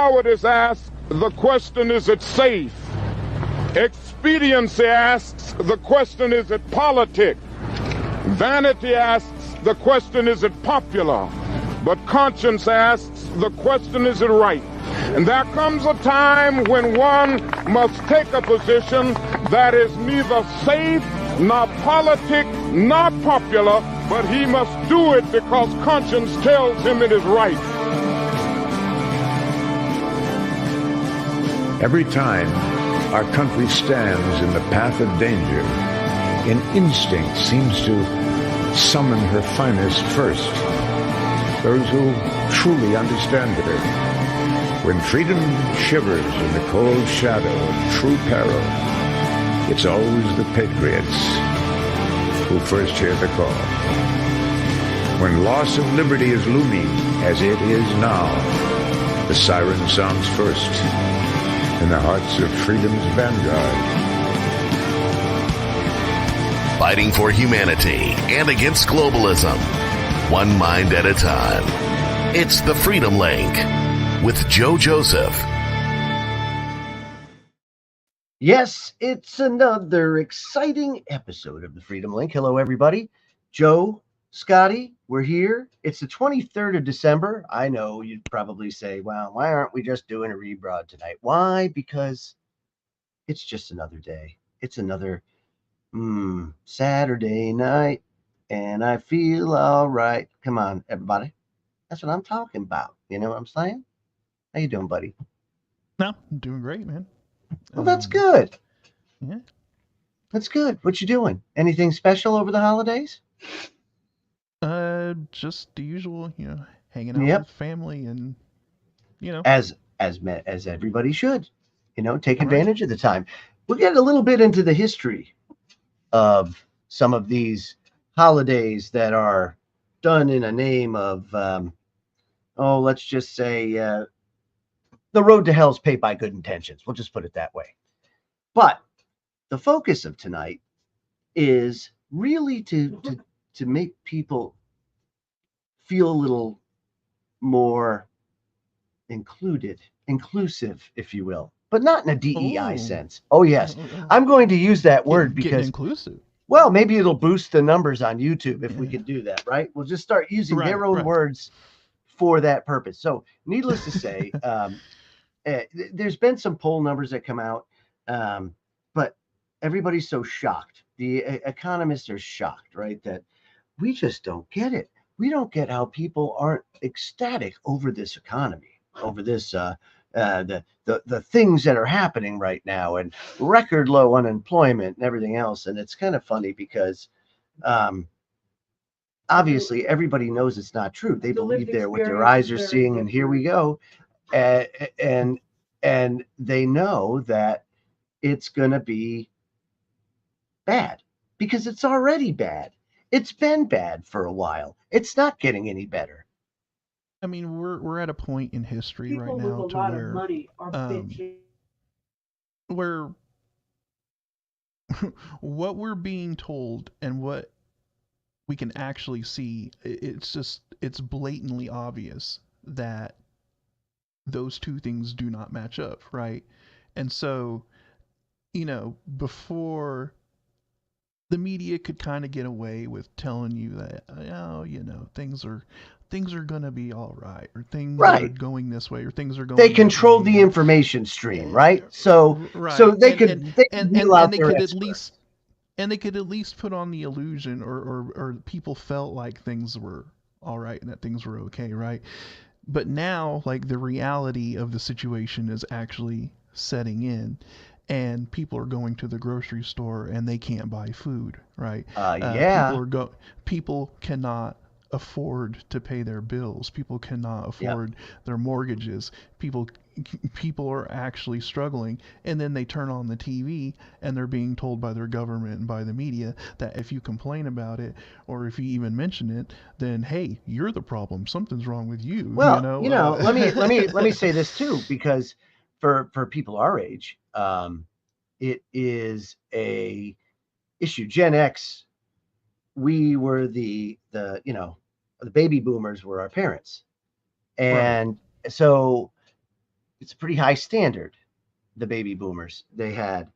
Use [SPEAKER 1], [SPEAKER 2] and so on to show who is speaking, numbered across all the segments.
[SPEAKER 1] Cowardice asks, the question, is it safe? Expediency asks, the question, is it politic? Vanity asks, the question, is it popular? But conscience asks, the question, is it right? And there comes a time when one must take a position that is neither safe, nor politic, nor popular, but he must do it because conscience tells him it is right.
[SPEAKER 2] Every time our country stands in the path of danger, an instinct seems to summon her finest first, those who truly understand her. When freedom shivers in the cold shadow of true peril, it's always the patriots who first hear the call. When loss of liberty is looming, as it is now, the siren sounds first in the hearts of freedom's vanguard.
[SPEAKER 3] Fighting for humanity and against globalism, one mind at a time. It's the Freedom Link with Joe Joseph.
[SPEAKER 4] Yes, it's another exciting episode of the Freedom Link. Hello, everybody. Joe, Scotty, we're here. It's the 23rd of December. I know you'd probably say, well, why aren't we just doing a rebroad tonight? Why? Because it's just another day. It's another Saturday night, and I feel all right. Come on, everybody. That's what I'm talking about. You know what I'm saying? How you doing, buddy?
[SPEAKER 5] No, I'm doing great, man.
[SPEAKER 4] Well, that's good.
[SPEAKER 5] Yeah.
[SPEAKER 4] That's good. What you doing? Anything special over the holidays?
[SPEAKER 5] Just the usual, hanging out with family and,
[SPEAKER 4] As everybody should, take advantage of the time. We'll get a little bit into the history of some of these holidays that are done in a name of, let's just say, the road to hell is paved by good intentions. We'll just put it that way. But the focus of tonight is really to make people feel a little more inclusive, if you will, but not in a DEI sense. Oh, yes. I'm going to use that word because
[SPEAKER 5] inclusive.
[SPEAKER 4] Well, maybe it'll boost the numbers on YouTube if we can do that, right? We'll just start using their own words for that purpose. So needless to say, there's been some poll numbers that come out, but everybody's so shocked. The economists are shocked, right? That we just don't get it. We don't get how people aren't ecstatic over this economy, over this the things that are happening right now, and record low unemployment and everything else. And it's kind of funny because obviously everybody knows it's not true. They believe what their eyes are seeing, and here we go. And they know that it's going to be bad because it's already bad. It's been bad for a while. It's not getting any better.
[SPEAKER 5] I mean, we're at a point in history
[SPEAKER 6] People
[SPEAKER 5] right now
[SPEAKER 6] with a lot of money are bitching.
[SPEAKER 5] Where what we're being told and what we can actually see, it's blatantly obvious that those two things do not match up, right? And so, before the media could kind of get away with telling you that, things are going to be all right, or things are going this way, or things are going.
[SPEAKER 4] They control the information stream, right? So they could
[SPEAKER 5] at least put on the illusion, or people felt like things were all right and that things were okay, right? But now, like, the reality of the situation is actually setting in, and people are going to the grocery store and they can't buy food, right? People cannot afford to pay their bills. People cannot afford their mortgages. People are actually struggling, and then they turn on the TV and they're being told by their government and by the media that if you complain about it, or if you even mention it, then hey, you're the problem. Something's wrong with you.
[SPEAKER 4] Well, let me say this too, because for people our age, it is a issue. Gen X, we were the baby boomers were our parents, and so it's a pretty high standard. The baby boomers they had,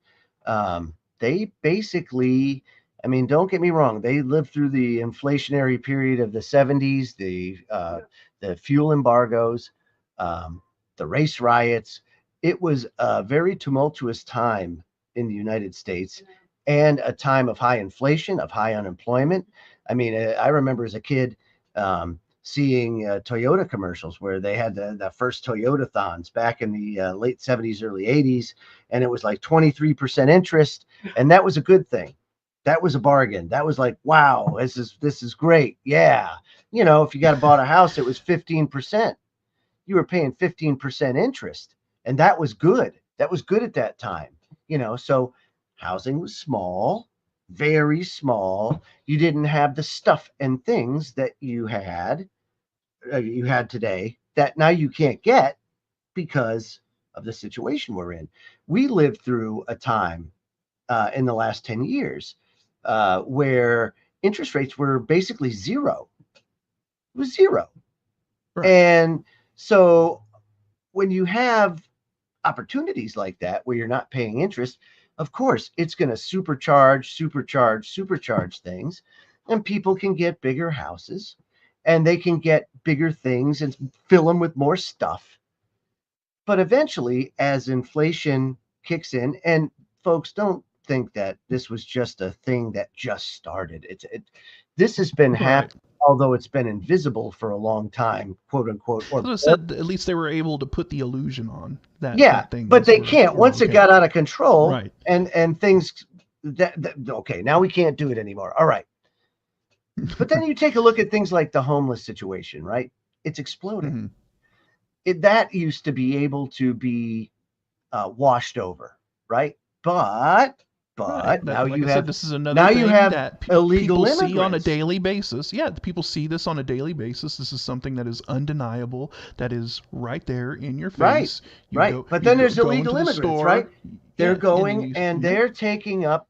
[SPEAKER 4] they basically, I mean, don't get me wrong, they lived through the inflationary period of the 70s, the fuel embargoes, the race riots. It was a very tumultuous time in the United States, and a time of high inflation, of high unemployment. I mean, I remember as a kid, seeing Toyota commercials where they had the first Toyota-thons back in the late 70s, early 80s, and it was like 23% interest, and that was a good thing. That was a bargain. That was like, wow, this is great. Yeah. You know, if you got bought a house, it was 15%. You were paying 15% interest, and that was good. That was good at that time. You know, so housing was small, very small. You didn't have the stuff and things that you had today that now you can't get because of the situation we're in. We lived through a time in the last 10 years where interest rates were basically zero. It was zero. Right. And so when you have opportunities like that where you're not paying interest, of course, it's going to supercharge things, and people can get bigger houses and they can get bigger things and fill them with more stuff. But eventually, as inflation kicks in, and folks, don't think that this was just a thing that just started. This has been happening, although it's been invisible for a long time, quote unquote. Or
[SPEAKER 5] said, at least they were able to put the illusion on that.
[SPEAKER 4] Yeah,
[SPEAKER 5] that thing
[SPEAKER 4] but they can't. Once it got out of control,
[SPEAKER 5] right?
[SPEAKER 4] And things that okay, now we can't do it anymore. All right. But then you take a look at things like the homeless situation, right? It's exploding. Mm-hmm. That used to be able to be washed over, right? But now you have,
[SPEAKER 5] this is another thing that
[SPEAKER 4] illegal
[SPEAKER 5] people see on a daily basis. Yeah, people see this on a daily basis. This is something that is undeniable, that is right there in your face.
[SPEAKER 4] Right. But then there's illegal immigrants, right? They're going and they're taking up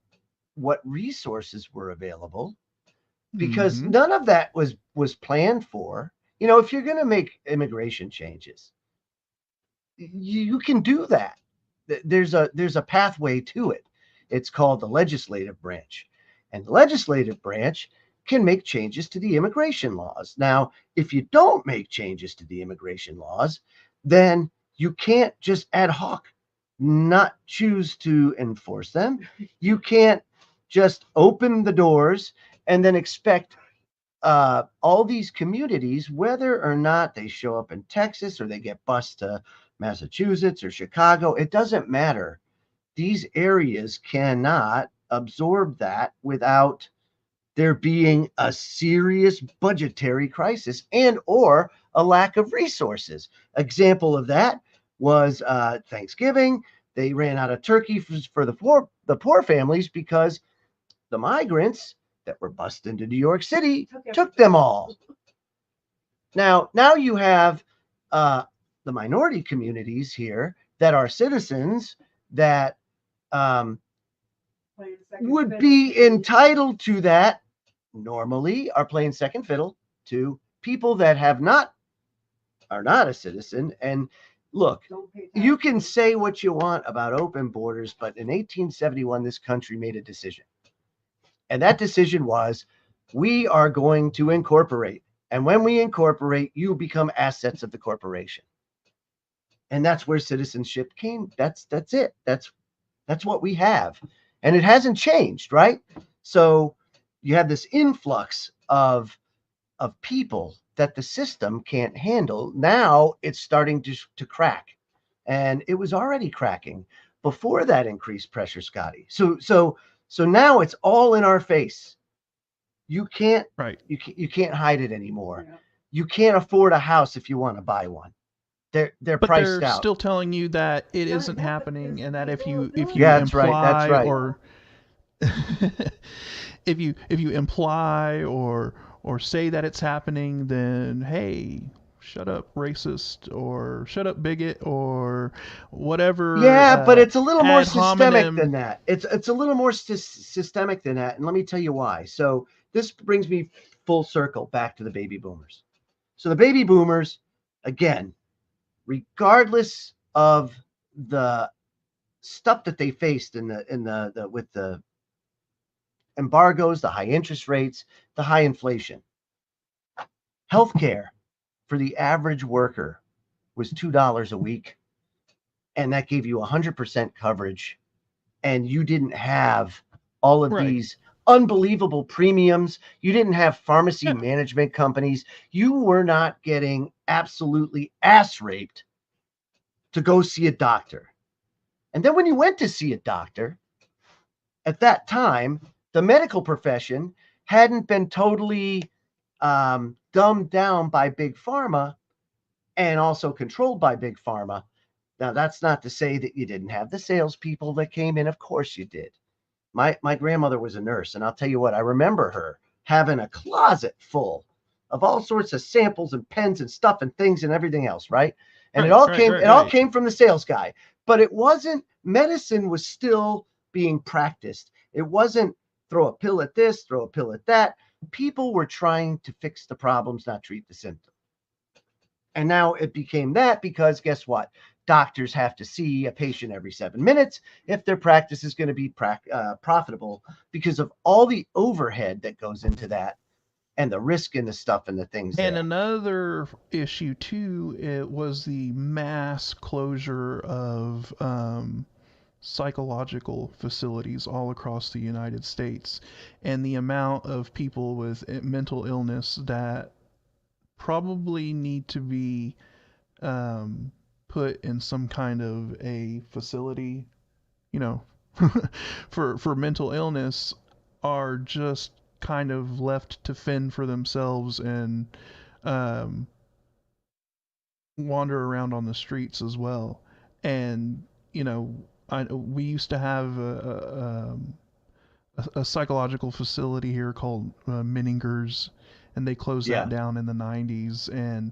[SPEAKER 4] what resources were available, because none of that was planned for. You know, if you're going to make immigration changes, you can do that. There's a pathway to it. It's called the legislative branch, and the legislative branch can make changes to the immigration laws. Now, if you don't make changes to the immigration laws, then you can't just ad hoc not choose to enforce them. You can't just open the doors and then expect all these communities, whether or not they show up in Texas or they get bused to Massachusetts or Chicago, it doesn't matter. These areas cannot absorb that without there being a serious budgetary crisis and or a lack of resources. Example of that was Thanksgiving. They ran out of turkey for the poor families because the migrants that were bused into New York City took them all. Now you have the minority communities here that are citizens that would be entitled to that, normally are playing second fiddle to people that are not a citizen. And look, you can say what you want about open borders, but in 1871, this country made a decision. And that decision was, we are going to incorporate. And when we incorporate, you become assets of the corporation. And that's where citizenship came. That's it. That's what we have. And it hasn't changed, right? So you have this influx of people that the system can't handle. Now it's starting to crack. And it was already cracking before that increased pressure, Scotty. So now it's all in our face. You can't you can't hide it anymore. Yeah. You can't afford a house if you want to buy one. They're
[SPEAKER 5] but
[SPEAKER 4] priced
[SPEAKER 5] they're
[SPEAKER 4] out.
[SPEAKER 5] Still telling you that it isn't happening, and that if you
[SPEAKER 4] that's
[SPEAKER 5] imply
[SPEAKER 4] right.
[SPEAKER 5] or if you imply or say that it's happening, then hey, shut up racist, or shut up bigot, or whatever.
[SPEAKER 4] Yeah, but it's a little more systemic than that. It's a little more systemic than that, and let me tell you why. So this brings me full circle back to the baby boomers. So the baby boomers, again, regardless of the stuff that they faced with the embargoes, the high interest rates, the high inflation. Healthcare for the average worker was $2 a week, and that gave you 100% coverage, and you didn't have all of these unbelievable premiums. You didn't have pharmacy management companies. You were not getting absolutely ass raped to go see a doctor. And then when you went to see a doctor, at that time, the medical profession hadn't been totally dumbed down by Big Pharma and also controlled by Big Pharma. Now, that's not to say that you didn't have the salespeople that came in. Of course you did. My grandmother was a nurse, and I'll tell you what, I remember her having a closet full of all sorts of samples and pens and stuff and things and everything else, right? And it all came from the sales guy. But it wasn't, medicine was still being practiced. It wasn't throw a pill at this, throw a pill at that. People were trying to fix the problems, not treat the symptom. And now it became that because guess what? Doctors have to see a patient every 7 minutes if their practice is going to be profitable because of all the overhead that goes into that and the risk and the stuff and the things.
[SPEAKER 5] And another issue too, it was the mass closure of psychological facilities all across the United States, and the amount of people with mental illness that probably need to be put in some kind of a facility, you know, for mental illness, are just kind of left to fend for themselves and wander around on the streets as well. And you know, we used to have a psychological facility here called Menninger's, and they closed that down in the 90s. And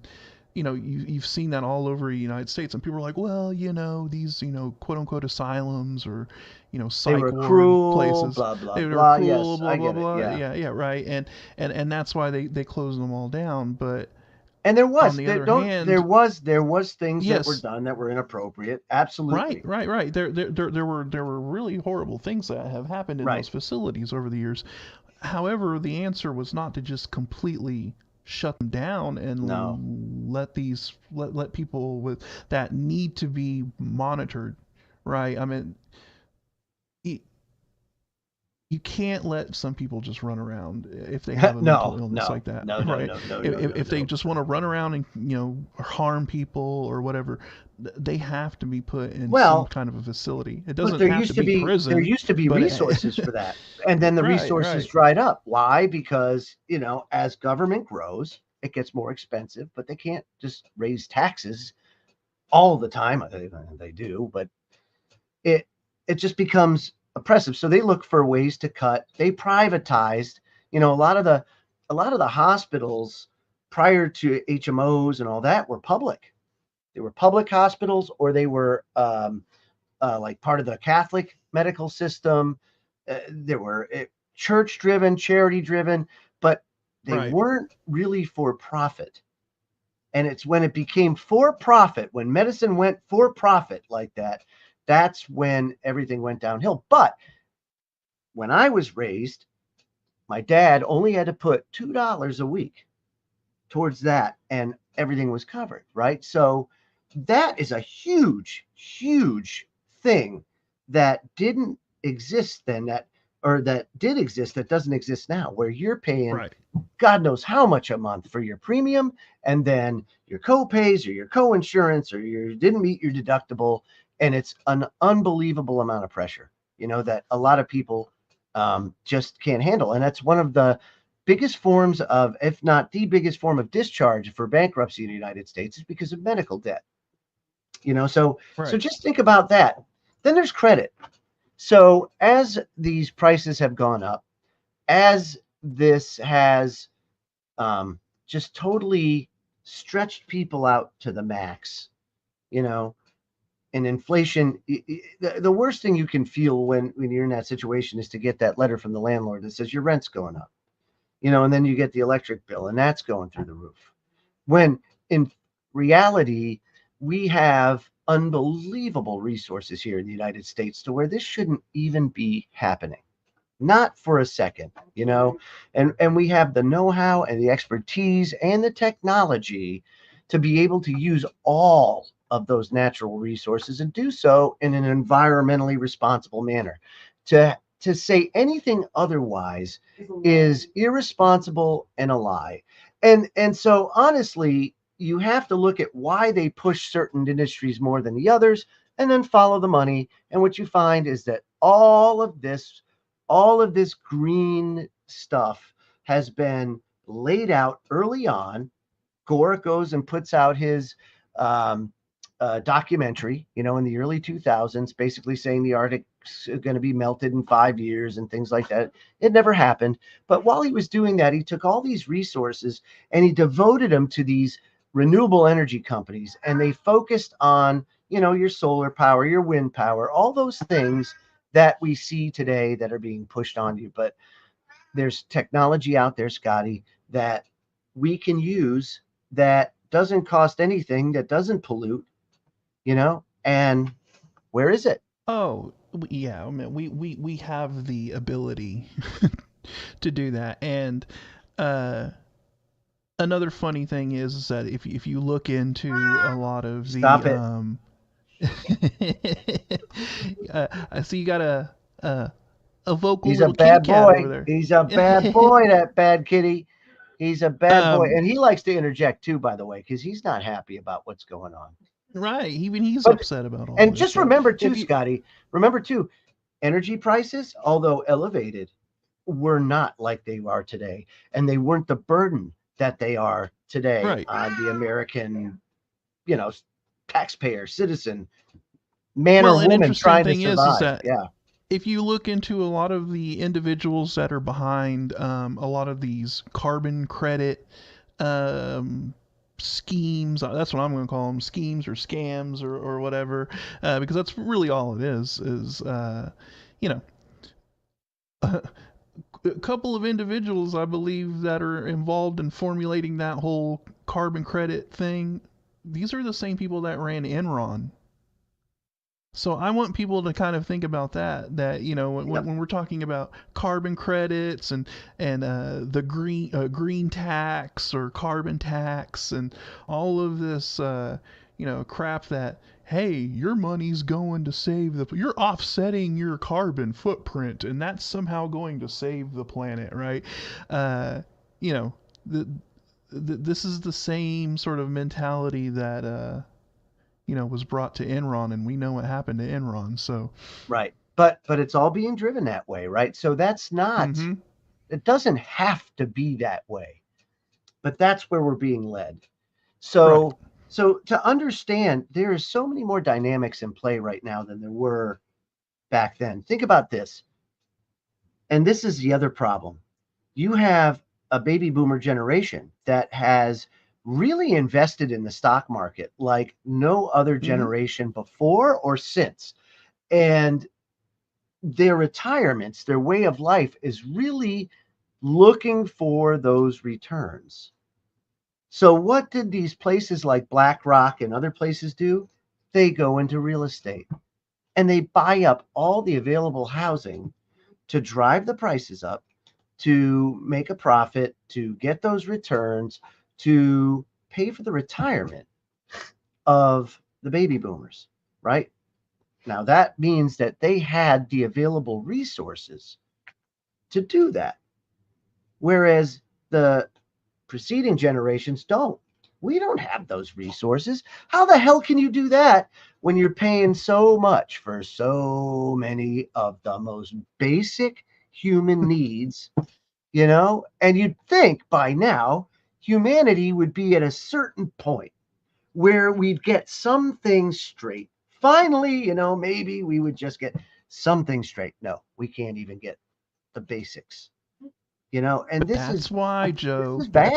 [SPEAKER 5] you know, you've seen that all over the United States, and people are like, well, you know, these, you know, quote unquote asylums or, you know, psych ward
[SPEAKER 4] cruel,
[SPEAKER 5] places,
[SPEAKER 4] blah blah
[SPEAKER 5] they were
[SPEAKER 4] blah.
[SPEAKER 5] cruel,
[SPEAKER 4] Yes,
[SPEAKER 5] blah
[SPEAKER 4] I
[SPEAKER 5] blah
[SPEAKER 4] get
[SPEAKER 5] blah.
[SPEAKER 4] it.
[SPEAKER 5] Yeah, right. And that's why they closed them all down. But
[SPEAKER 4] and there was,
[SPEAKER 5] on the other hand,
[SPEAKER 4] there was things that were done that were inappropriate. Absolutely.
[SPEAKER 5] Right. There were really horrible things that have happened in those facilities over the years. However, the answer was not to just completely shut them down and let people with that need to be monitored, right? I mean, you can't let some people just run around if they have a mental illness like that, right? If they just want to run around and, you know, harm people or whatever, they have to be put in some kind of a facility. It doesn't have to be prison.
[SPEAKER 4] There used to be resources for that, and then the resources dried up. Why? Because, you know, as government grows, it gets more expensive, but they can't just raise taxes all the time. They do, but it just becomes oppressive. So they look for ways to cut. They privatized, you know, a lot of the hospitals prior to HMOs and all that were public. They were public hospitals, or they were like part of the Catholic medical system. They were church driven, charity driven, but they weren't really for profit. And it's when it became for profit, when medicine went for profit like that, that's when everything went downhill. But when I was raised, my dad only had to put $2 a week towards that, and everything was covered, right? So that is a huge, huge thing that didn't exist then, that did exist that doesn't exist now, where you're paying God knows how much a month for your premium, and then your co-pays or your co-insurance, or you didn't meet your deductible. And it's an unbelievable amount of pressure, you know, that a lot of people just can't handle. And that's one of the biggest forms of, if not the biggest form of discharge for bankruptcy in the United States, is because of medical debt. You know, so just think about that. Then there's credit. So as these prices have gone up, as this has just totally stretched people out to the max, you know, and inflation, the worst thing you can feel when you're in that situation is to get that letter from the landlord that says your rent's going up, you know, and then you get the electric bill and that's going through the roof. When in reality, we have unbelievable resources here in the United States to where this shouldn't even be happening. Not for a second, and we have the know-how and the expertise and the technology to be able to use all of those natural resources and do so in an environmentally responsible manner. To say anything otherwise is irresponsible and a lie. And so honestly, you have to look at why they push certain industries more than the others and then follow the money. And what you find is that all of this green stuff has been laid out early on. Gore goes and puts out his documentary, in the early 2000s, basically saying the Arctic's going to be melted in 5 years and things like that. It never happened. But while he was doing that, he took all these resources and he devoted them to these renewable energy companies. And they focused on, your solar power, your wind power, all those things that we see today that are being pushed on you. But there's technology out there, Scotty, that we can use that doesn't cost anything, that doesn't pollute, and where is it?
[SPEAKER 5] Oh, yeah. I mean, we have the ability to do that. And another funny thing is that if you look into a lot of the
[SPEAKER 4] Stop it.
[SPEAKER 5] I see you got a vocal
[SPEAKER 4] He's a
[SPEAKER 5] little kitty
[SPEAKER 4] bad
[SPEAKER 5] cat
[SPEAKER 4] boy.
[SPEAKER 5] over there.
[SPEAKER 4] He's a bad boy, that bad kitty. He's a bad boy.
[SPEAKER 5] Um,
[SPEAKER 4] And he likes to interject too, by the way, because he's not happy about what's going on.
[SPEAKER 5] Right. Even he's
[SPEAKER 4] But-
[SPEAKER 5] upset about all
[SPEAKER 4] And
[SPEAKER 5] this.
[SPEAKER 4] just
[SPEAKER 5] So
[SPEAKER 4] remember too,
[SPEAKER 5] if you-
[SPEAKER 4] Scotty, energy prices, although elevated, were not like they are today. And they weren't the burden that they are today
[SPEAKER 5] Right.
[SPEAKER 4] on the American, taxpayer, citizen, man
[SPEAKER 5] Well,
[SPEAKER 4] or
[SPEAKER 5] an
[SPEAKER 4] woman
[SPEAKER 5] interesting
[SPEAKER 4] trying to
[SPEAKER 5] thing is
[SPEAKER 4] survive.
[SPEAKER 5] that
[SPEAKER 4] Yeah.
[SPEAKER 5] if you look into a lot of the individuals that are behind a lot of these carbon credit schemes, that's what I'm going to call them, schemes or scams or whatever, because that's really all it is a couple of individuals, I believe, that are involved in formulating that whole carbon credit thing. These are the same people that ran Enron. So I want people to kind of think about that when we're talking about carbon credits and the green tax or carbon tax and all of this crap that, hey, your money's going to save you're offsetting your carbon footprint and that's somehow going to save the planet, right? This is the same sort of mentality that was brought to Enron, and we know what happened to Enron. So
[SPEAKER 4] Right. But it's all being driven that way, right? So that's not, it doesn't have to be that way, but that's where we're being led. So,
[SPEAKER 5] Right.
[SPEAKER 4] so to understand, there is so many more dynamics in play right now than there were back then. Think about this. And this is the other problem. You have a baby boomer generation that has really invested in the stock market like no other generation before or since. And their retirements, their way of life is really looking for those returns. So what did these places like BlackRock and other places do? They go into real estate and they buy up all the available housing to drive the prices up, to make a profit, to get those returns, to pay for the retirement of the baby boomers, right? Now that means that they had the available resources to do that, whereas the preceding generations don't. We don't have those resources. How the hell can you do that when you're paying so much for so many of the most basic human needs, And you'd think by now humanity would be at a certain point where we'd get some things straight. Finally, maybe we would just get something straight. No, we can't even get the basics. And
[SPEAKER 5] but
[SPEAKER 4] this
[SPEAKER 5] that's
[SPEAKER 4] is
[SPEAKER 5] why, Joe.
[SPEAKER 4] this is bad.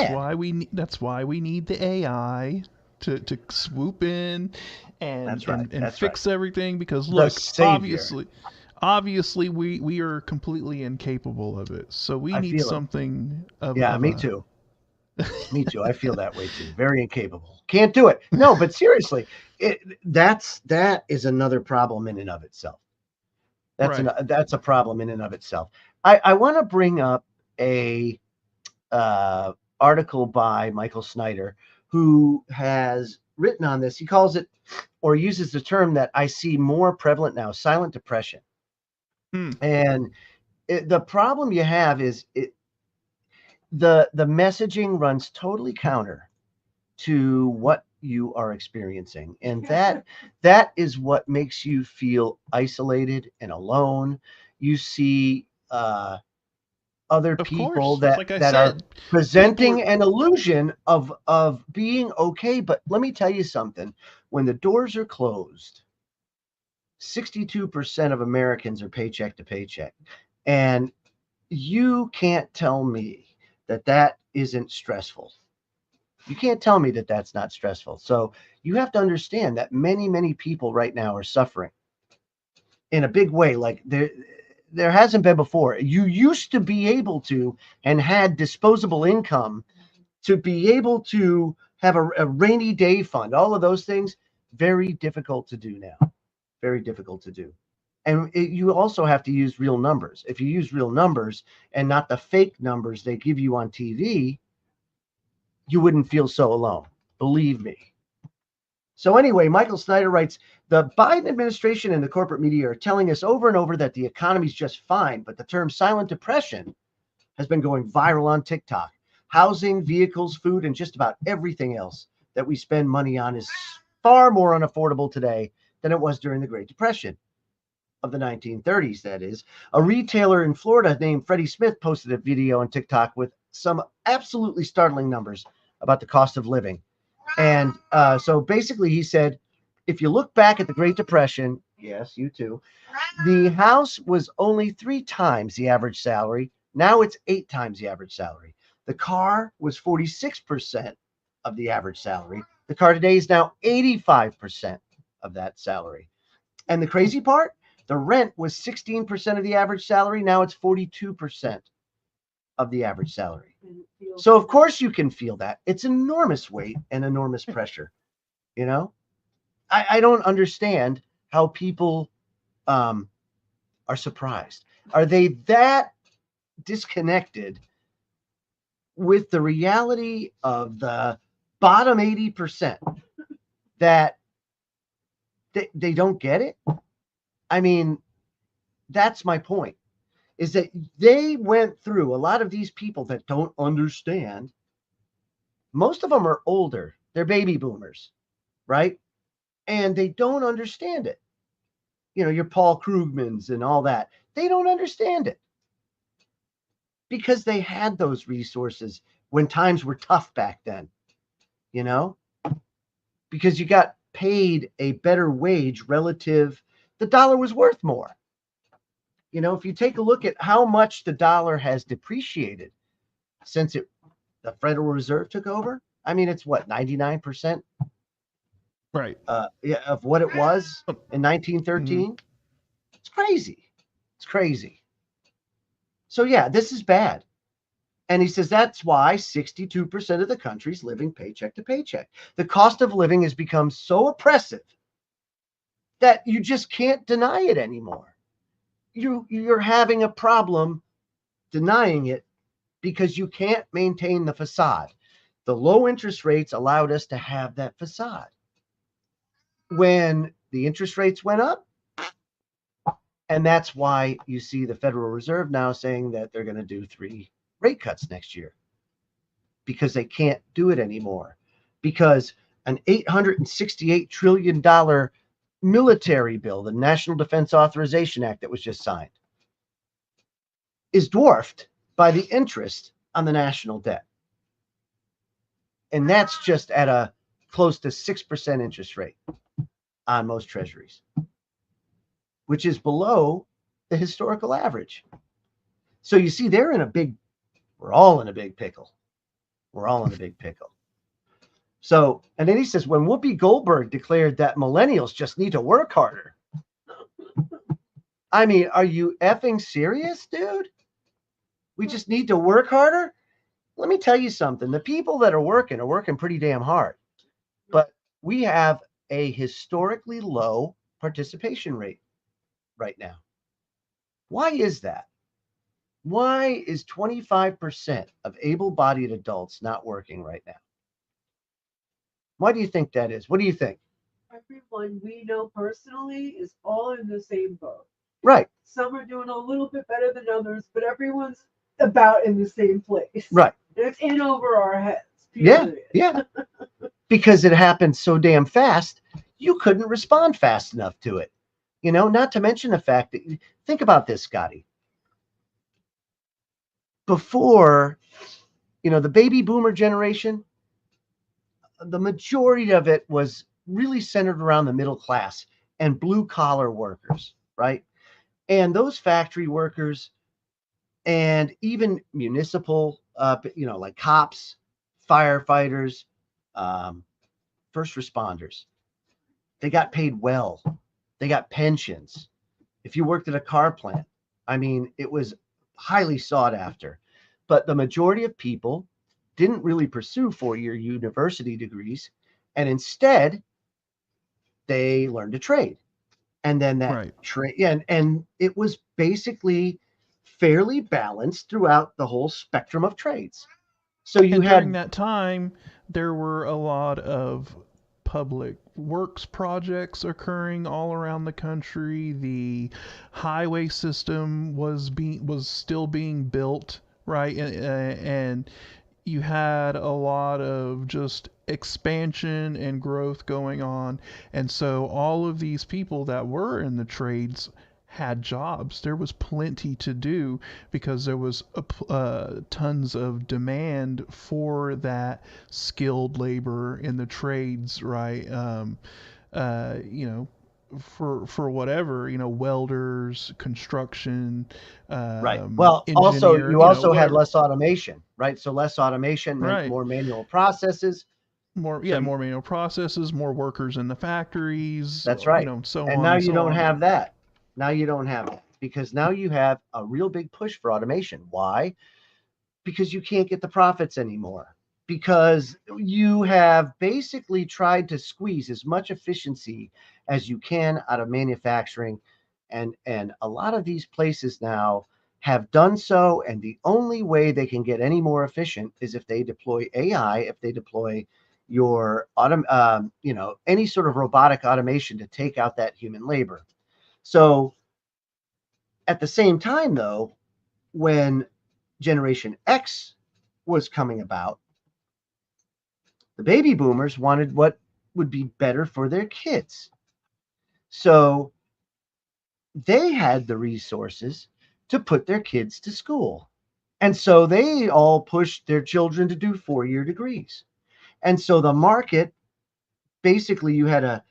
[SPEAKER 5] That's why we need the AI to swoop in and
[SPEAKER 4] That's right.
[SPEAKER 5] and
[SPEAKER 4] That's
[SPEAKER 5] fix everything, because
[SPEAKER 4] The
[SPEAKER 5] look,
[SPEAKER 4] savior.
[SPEAKER 5] obviously we are completely incapable of it. So we
[SPEAKER 4] I
[SPEAKER 5] need
[SPEAKER 4] feel it.
[SPEAKER 5] something of
[SPEAKER 4] Yeah,
[SPEAKER 5] of
[SPEAKER 4] me
[SPEAKER 5] a-
[SPEAKER 4] too. Me too. I feel that way too. Very incapable. Can't do it. No, but seriously, that is another problem in and of itself. That's a problem in and of itself. I want to bring up a article by Michael Snyder, who has written on this. He calls it, or uses the term that I see more prevalent now, silent depression. And the problem you have is the messaging runs totally counter to what you are experiencing, and that is what makes you feel isolated and alone. You see other people that are presenting an illusion of being okay. But let me tell you something: when the doors are closed, 62% of Americans are paycheck to paycheck, and you can't tell me that isn't stressful. You can't tell me that that's not stressful. So you have to understand that many people right now are suffering in a big way, like there hasn't been before. You used to be able to, and had disposable income to be able to have a rainy day fund. All of those things, very difficult to do now. Very difficult to do. And you also have to use real numbers. If you use real numbers and not the fake numbers they give you on TV, you wouldn't feel so alone. Believe me. So anyway, Michael Snyder writes, the Biden administration and the corporate media are telling us over and over that the economy's just fine, but the term silent depression has been going viral on TikTok. Housing, vehicles, food, and just about everything else that we spend money on is far more unaffordable today than it was during the Great Depression of the 1930s, that is. A retailer in Florida named Freddie Smith posted a video on TikTok with some absolutely startling numbers about the cost of living. And so basically he said, if you look back at the Great Depression, yes, you too, the house was only 3 times the average salary. Now it's 8 times the average salary. The car was 46% of the average salary. The car today is now 85% of that salary. And the crazy part, the rent was 16% of the average salary. Now it's 42% of the average salary. So of course you can feel that. It's enormous weight and enormous pressure. You know, I don't understand how people are surprised. Are they that disconnected with the reality of the bottom 80% that they don't get it? I mean, that's my point, is that they went through, a lot of these people that don't understand, most of them are older. They're baby boomers, right? And they don't understand it. You know, your Paul Krugmans and all that. They don't understand it because they had those resources when times were tough back then, you know, because you got paid a better wage relative. The dollar was worth more. You know, if you take a look at how much the dollar has depreciated since the Federal Reserve took over, I mean, it's what, 99%?
[SPEAKER 5] Right.
[SPEAKER 4] Of what it was in 1913. It's crazy. It's crazy. So yeah, this is bad. And he says that's why 62% of the country's living paycheck to paycheck. The cost of living has become so oppressive that you just can't deny it anymore. You're having a problem denying it because you can't maintain the facade. The low interest rates allowed us to have that facade. When the interest rates went up, and that's why you see the Federal Reserve now saying that they're going to do 3 rate cuts next year, because they can't do it anymore, because an $868 trillion military bill, the National Defense Authorization Act that was just signed, is dwarfed by the interest on the national debt. And that's just at a close to 6% interest rate on most treasuries, which is below the historical average. So you see, we're all in a big pickle. We're all in a big pickle. So, and then he says, when Whoopi Goldberg declared that millennials just need to work harder. I mean, are you effing serious, dude? We just need to work harder? Let me tell you something. The people that are working pretty damn hard. But we have a historically low participation rate right now. Why is that? Why is 25% of able-bodied adults not working right now? Why do you think that is? What do you think?
[SPEAKER 6] Everyone we know personally is all in the same boat.
[SPEAKER 4] Right.
[SPEAKER 6] Some are doing a little bit better than others, but everyone's about in the same place.
[SPEAKER 4] Right.
[SPEAKER 6] It's in over our heads.
[SPEAKER 4] Yeah,
[SPEAKER 6] Period.
[SPEAKER 4] yeah. Because it happened so damn fast, you couldn't respond fast enough to it. You know, not to mention the fact that, think about this, Scotty. Before, you know, the baby boomer generation, the majority of it was really centered around the middle class and blue collar workers, right? And those factory workers and even municipal, you know, like cops, firefighters, first responders, they got paid well. They got pensions. If you worked at a car plant, I mean, it was highly sought after. But the majority of people didn't really pursue four-year university degrees, and instead they learned a trade. And then that trade, and it was basically fairly balanced throughout the whole spectrum of trades. So you
[SPEAKER 5] and
[SPEAKER 4] had
[SPEAKER 5] during that time, there were a lot of public works projects occurring all around the country. The highway system was still being built, right? And you had a lot of just expansion and growth going on. And so all of these people that were in the trades had jobs. There was plenty to do because there was tons of demand for that skilled labor in the trades, right? You know, for whatever, you know, welders, construction,
[SPEAKER 4] right. Well, also
[SPEAKER 5] engineer,
[SPEAKER 4] you
[SPEAKER 5] you know,
[SPEAKER 4] also had
[SPEAKER 5] whatever.
[SPEAKER 4] less automation, right? So less automation meant
[SPEAKER 5] Right.
[SPEAKER 4] more manual processes.
[SPEAKER 5] More,
[SPEAKER 4] So
[SPEAKER 5] more manual processes, more workers in the factories,
[SPEAKER 4] that's
[SPEAKER 5] you
[SPEAKER 4] right.
[SPEAKER 5] know, so
[SPEAKER 4] And
[SPEAKER 5] on
[SPEAKER 4] now
[SPEAKER 5] and
[SPEAKER 4] you
[SPEAKER 5] so
[SPEAKER 4] don't
[SPEAKER 5] on.
[SPEAKER 4] have that. Now you don't have that because now you have a real big push for automation. Why? Because you can't get the profits anymore. Because you have basically tried to squeeze as much efficiency as you can out of manufacturing. And a lot of these places now have done so. And the only way they can get any more efficient is if they deploy AI, if they deploy your you know, any sort of robotic automation to take out that human labor. So at the same time, though, when Generation X was coming about, the baby boomers wanted what would be better for their kids. So they had the resources to put their kids to school. And so they all pushed their children to do four-year degrees. And so the market, basically you had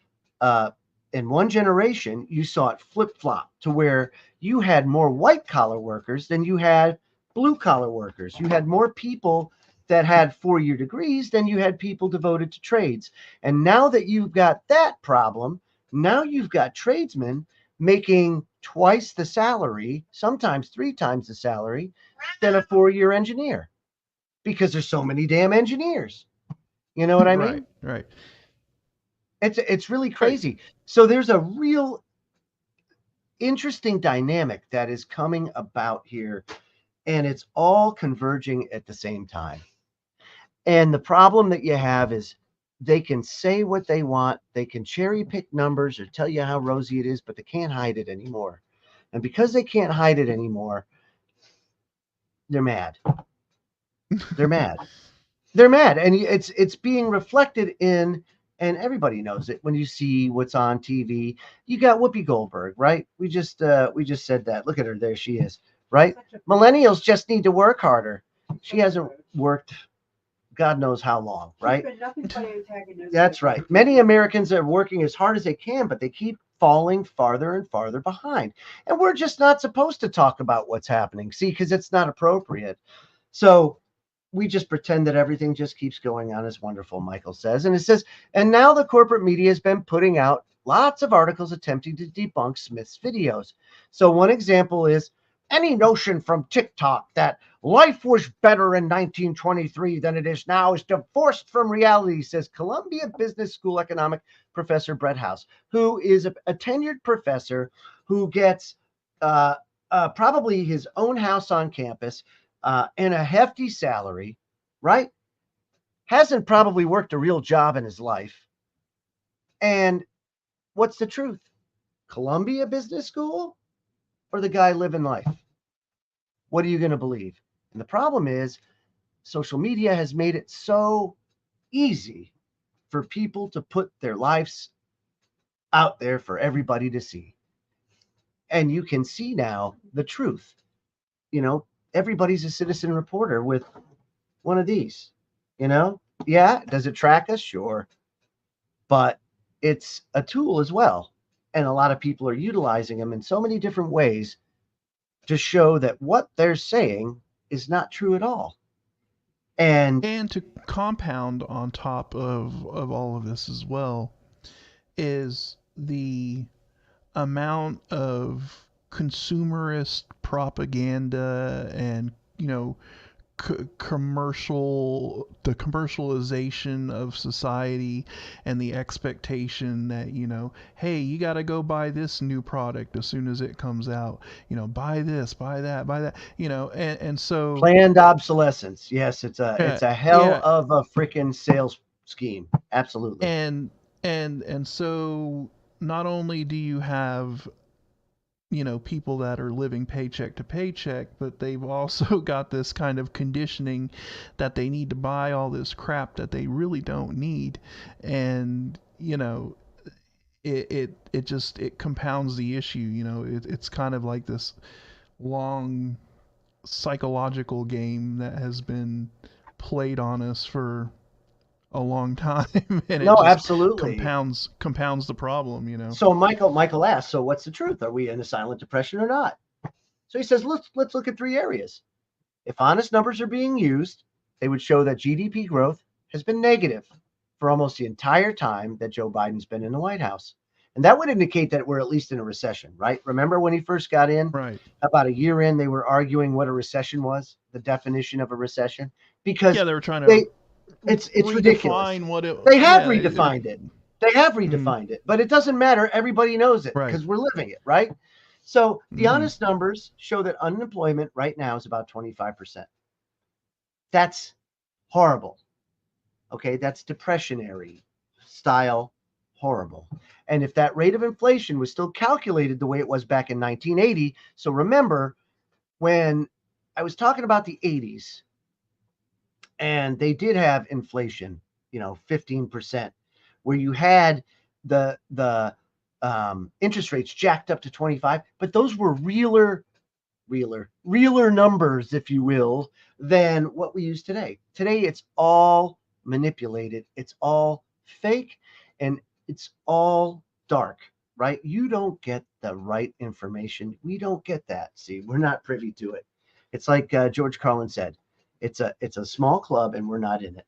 [SPEAKER 4] in one generation, you saw it flip-flop to where you had more white-collar workers than you had blue-collar workers. You had more people that had four-year degrees than you had people devoted to trades. And now that you've got that problem, now you've got tradesmen making twice the salary, sometimes three times the salary, than a four-year engineer because there's so many damn engineers. You know what I mean?
[SPEAKER 5] Right.
[SPEAKER 4] It's really crazy. So there's a real interesting dynamic that is coming about here, and it's all converging at the same time. And the problem that you have is they can say what they want, they can cherry pick numbers or tell you how rosy it is, but they can't hide it anymore. And because they can't hide it anymore, they're mad. They're mad. They're mad, and it's being reflected in, and everybody knows it when you see what's on TV. You got Whoopi Goldberg, right? We just said that. Look at her, there she is, right? Millennials just need to work harder. She hasn't worked God knows how long, right? That's right. Many Americans are working as hard as they can, but they keep falling farther and farther behind. And we're just not supposed to talk about what's happening, see, because it's not appropriate. So we just pretend that everything just keeps going on as wonderful, Michael says. And it says, and now the corporate media has been putting out lots of articles attempting to debunk Smith's videos. So one example is Any notion from TikTok that life was better in 1923 than it is now is divorced from reality, says Columbia Business School economic professor Brett House, who is a tenured professor who gets probably his own house on campus and a hefty salary, right? Hasn't probably worked a real job in his life. And what's the truth? Columbia Business School or the guy living life? What are you going to believe? And the problem is social media has made it so easy for people to put their lives out there for everybody to see. And you can see now the truth. You know, everybody's a citizen reporter with one of these, you know? Yeah, does it track us? Sure. But it's a tool as well. And a lot of people are utilizing them in so many different ways to show that what they're saying is not true at all. And
[SPEAKER 5] to compound on top of all of this as well is the amount of consumerist propaganda and, you know, the commercialization of society and the expectation that, you know, hey, you got to go buy this new product as soon as it comes out, you know, buy this, buy that, you know, and so
[SPEAKER 4] planned obsolescence. Yes, it's a hell of a freaking sales scheme. Absolutely.
[SPEAKER 5] And so not only do you have, you know, people that are living paycheck to paycheck, but they've also got this kind of conditioning that they need to buy all this crap that they really don't need. And, you know, it compounds the issue. You know, it's kind of like this long psychological game that has been played on us for a long time, and it just
[SPEAKER 4] absolutely
[SPEAKER 5] compounds the problem, you know.
[SPEAKER 4] So Michael asks, so what's the truth? Are we in a silent depression or not? So he says, let's look at 3 areas. If honest numbers are being used, they would show that GDP growth has been negative for almost the entire time that Joe Biden's been in the White House. And that would indicate that we're at least in a recession, right? Remember when he first got in?
[SPEAKER 5] Right.
[SPEAKER 4] About a year in, they were arguing what a recession was, the definition of a recession. Because
[SPEAKER 5] they were trying to
[SPEAKER 4] it's ridiculous.
[SPEAKER 5] They
[SPEAKER 4] have redefined it. They have redefined it, but it doesn't matter. Everybody knows it because we're living it, right? So the honest numbers show that unemployment right now is about 25%. That's horrible. Okay, that's depressionary style horrible. And if that rate of inflation was still calculated the way it was back in 1980, so remember when I was talking about the 80s, and they did have inflation, you know, 15%, where you had the interest rates jacked up to 25, but those were realer numbers, if you will, than what we use today. Today, it's all manipulated. It's all fake, and it's all dark, right? You don't get the right information. We don't get that. See, we're not privy to it. It's like George Carlin said, it's a small club and we're not in it,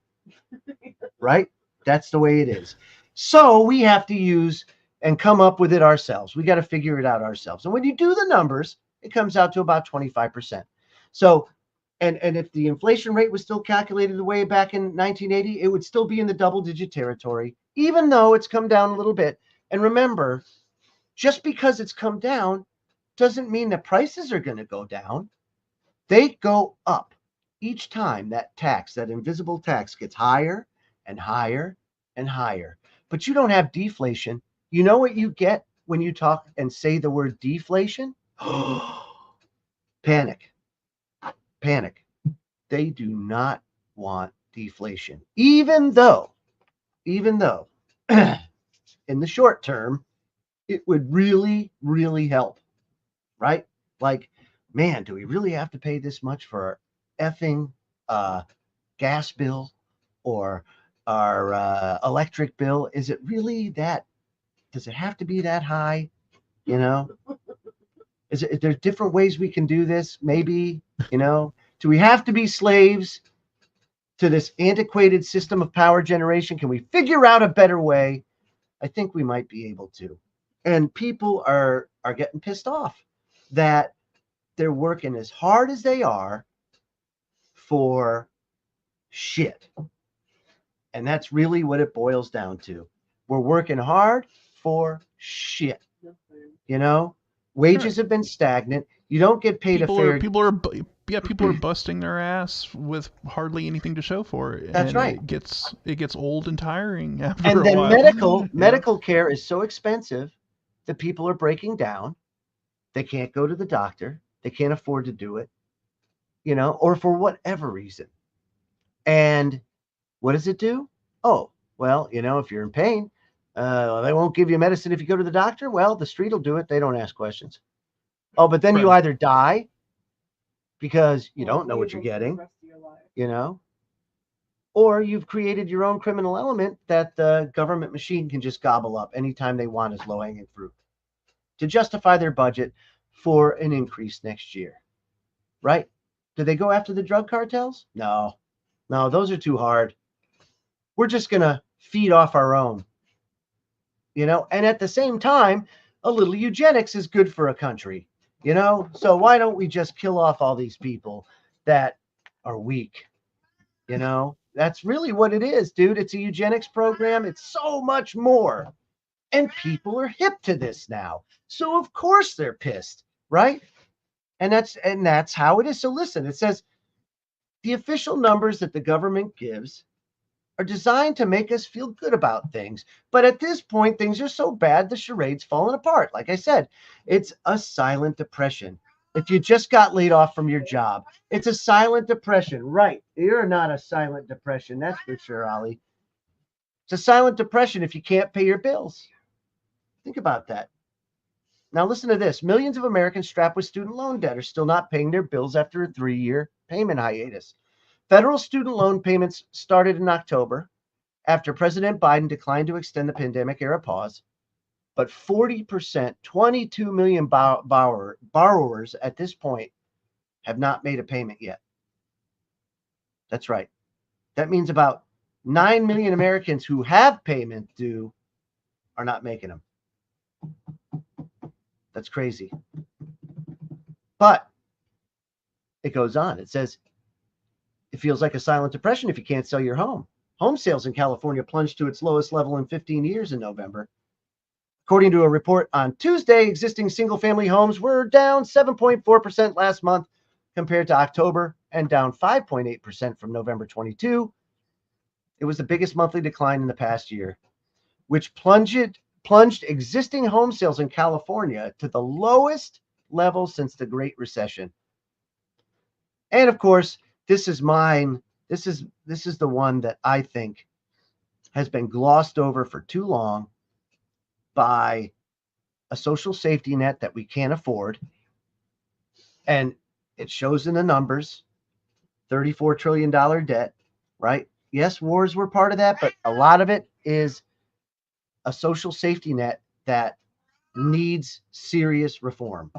[SPEAKER 4] right? That's the way it is. So we have to use and come up with it ourselves. We got to figure it out ourselves. And when you do the numbers, it comes out to about 25%. So, and if the inflation rate was still calculated the way back in 1980, it would still be in the double-digit territory, even though it's come down a little bit. And remember, just because it's come down doesn't mean that prices are going to go down. They go up. Each time that tax, that invisible tax, gets higher and higher and higher. But you don't have deflation. You know what you get when you talk and say the word deflation? Panic. They do not want deflation. Even though in the short term, it would really, really help, right? Like, man, do we really have to pay this much for our effing gas bill or our electric bill? Is it really that? Does it have to be that high? You know, is there different ways we can do this? Maybe, you know, do we have to be slaves to this antiquated system of power generation? Can we figure out a better way? I think we might be able to. And people are getting pissed off that they're working as hard as they are for shit. And that's really what it boils down to. We're working hard for shit. You know, wages have been stagnant. You don't get paid a fair.
[SPEAKER 5] People are busting their ass with hardly anything to show for it.
[SPEAKER 4] That's
[SPEAKER 5] and
[SPEAKER 4] right.
[SPEAKER 5] It gets old and tiring after
[SPEAKER 4] And
[SPEAKER 5] a
[SPEAKER 4] then
[SPEAKER 5] while.
[SPEAKER 4] medical care is so expensive that people are breaking down. They can't go to the doctor. They can't afford to do it, you know, or for whatever reason. And what does it do? Oh, well, you know, if you're in pain, they won't give you medicine if you go to the doctor. Well, the street will do it. They don't ask questions. Oh, but then you either die because you don't know what you're getting, you know, or you've created your own criminal element that the government machine can just gobble up anytime they want as low-hanging fruit to justify their budget for an increase next year, right? Do they go after the drug cartels? No, those are too hard. We're just going to feed off our own, you know, and at the same time, a little eugenics is good for a country, you know? So why don't we just kill off all these people that are weak, you know? That's really what it is, dude. It's a eugenics program. It's so much more. And people are hip to this now. So of course they're pissed, right? And that's how it is. So listen, it says the official numbers that the government gives are designed to make us feel good about things. But at this point, things are so bad, the charade's falling apart. Like I said, it's a silent depression. If you just got laid off from your job, it's a silent depression, right? You're not a silent depression, that's for sure, Ollie. It's a silent depression if you can't pay your bills. Think about that. Now listen to this. Millions of Americans strapped with student loan debt are still not paying their bills after a 3-year payment hiatus. Federal student loan payments started in October after President Biden declined to extend the pandemic-era pause. But 40%, 22 million borrowers at this point have not made a payment yet. That's right. That means about 9 million Americans who have payment due are not making them. That's crazy. But it goes on. It says, it feels like a silent depression if you can't sell your home. Home sales in California plunged to its lowest level in 15 years in November. According to a report on Tuesday, existing single-family homes were down 7.4% last month compared to October and down 5.8% from November 22. It was the biggest monthly decline in the past year, which plunged existing home sales in California to the lowest level since the Great Recession. And of course, this is mine. This is the one that I think has been glossed over for too long by a social safety net that we can't afford. And it shows in the numbers, $34 trillion debt, right? Yes, wars were part of that, but a lot of it is a social safety net that needs serious reform.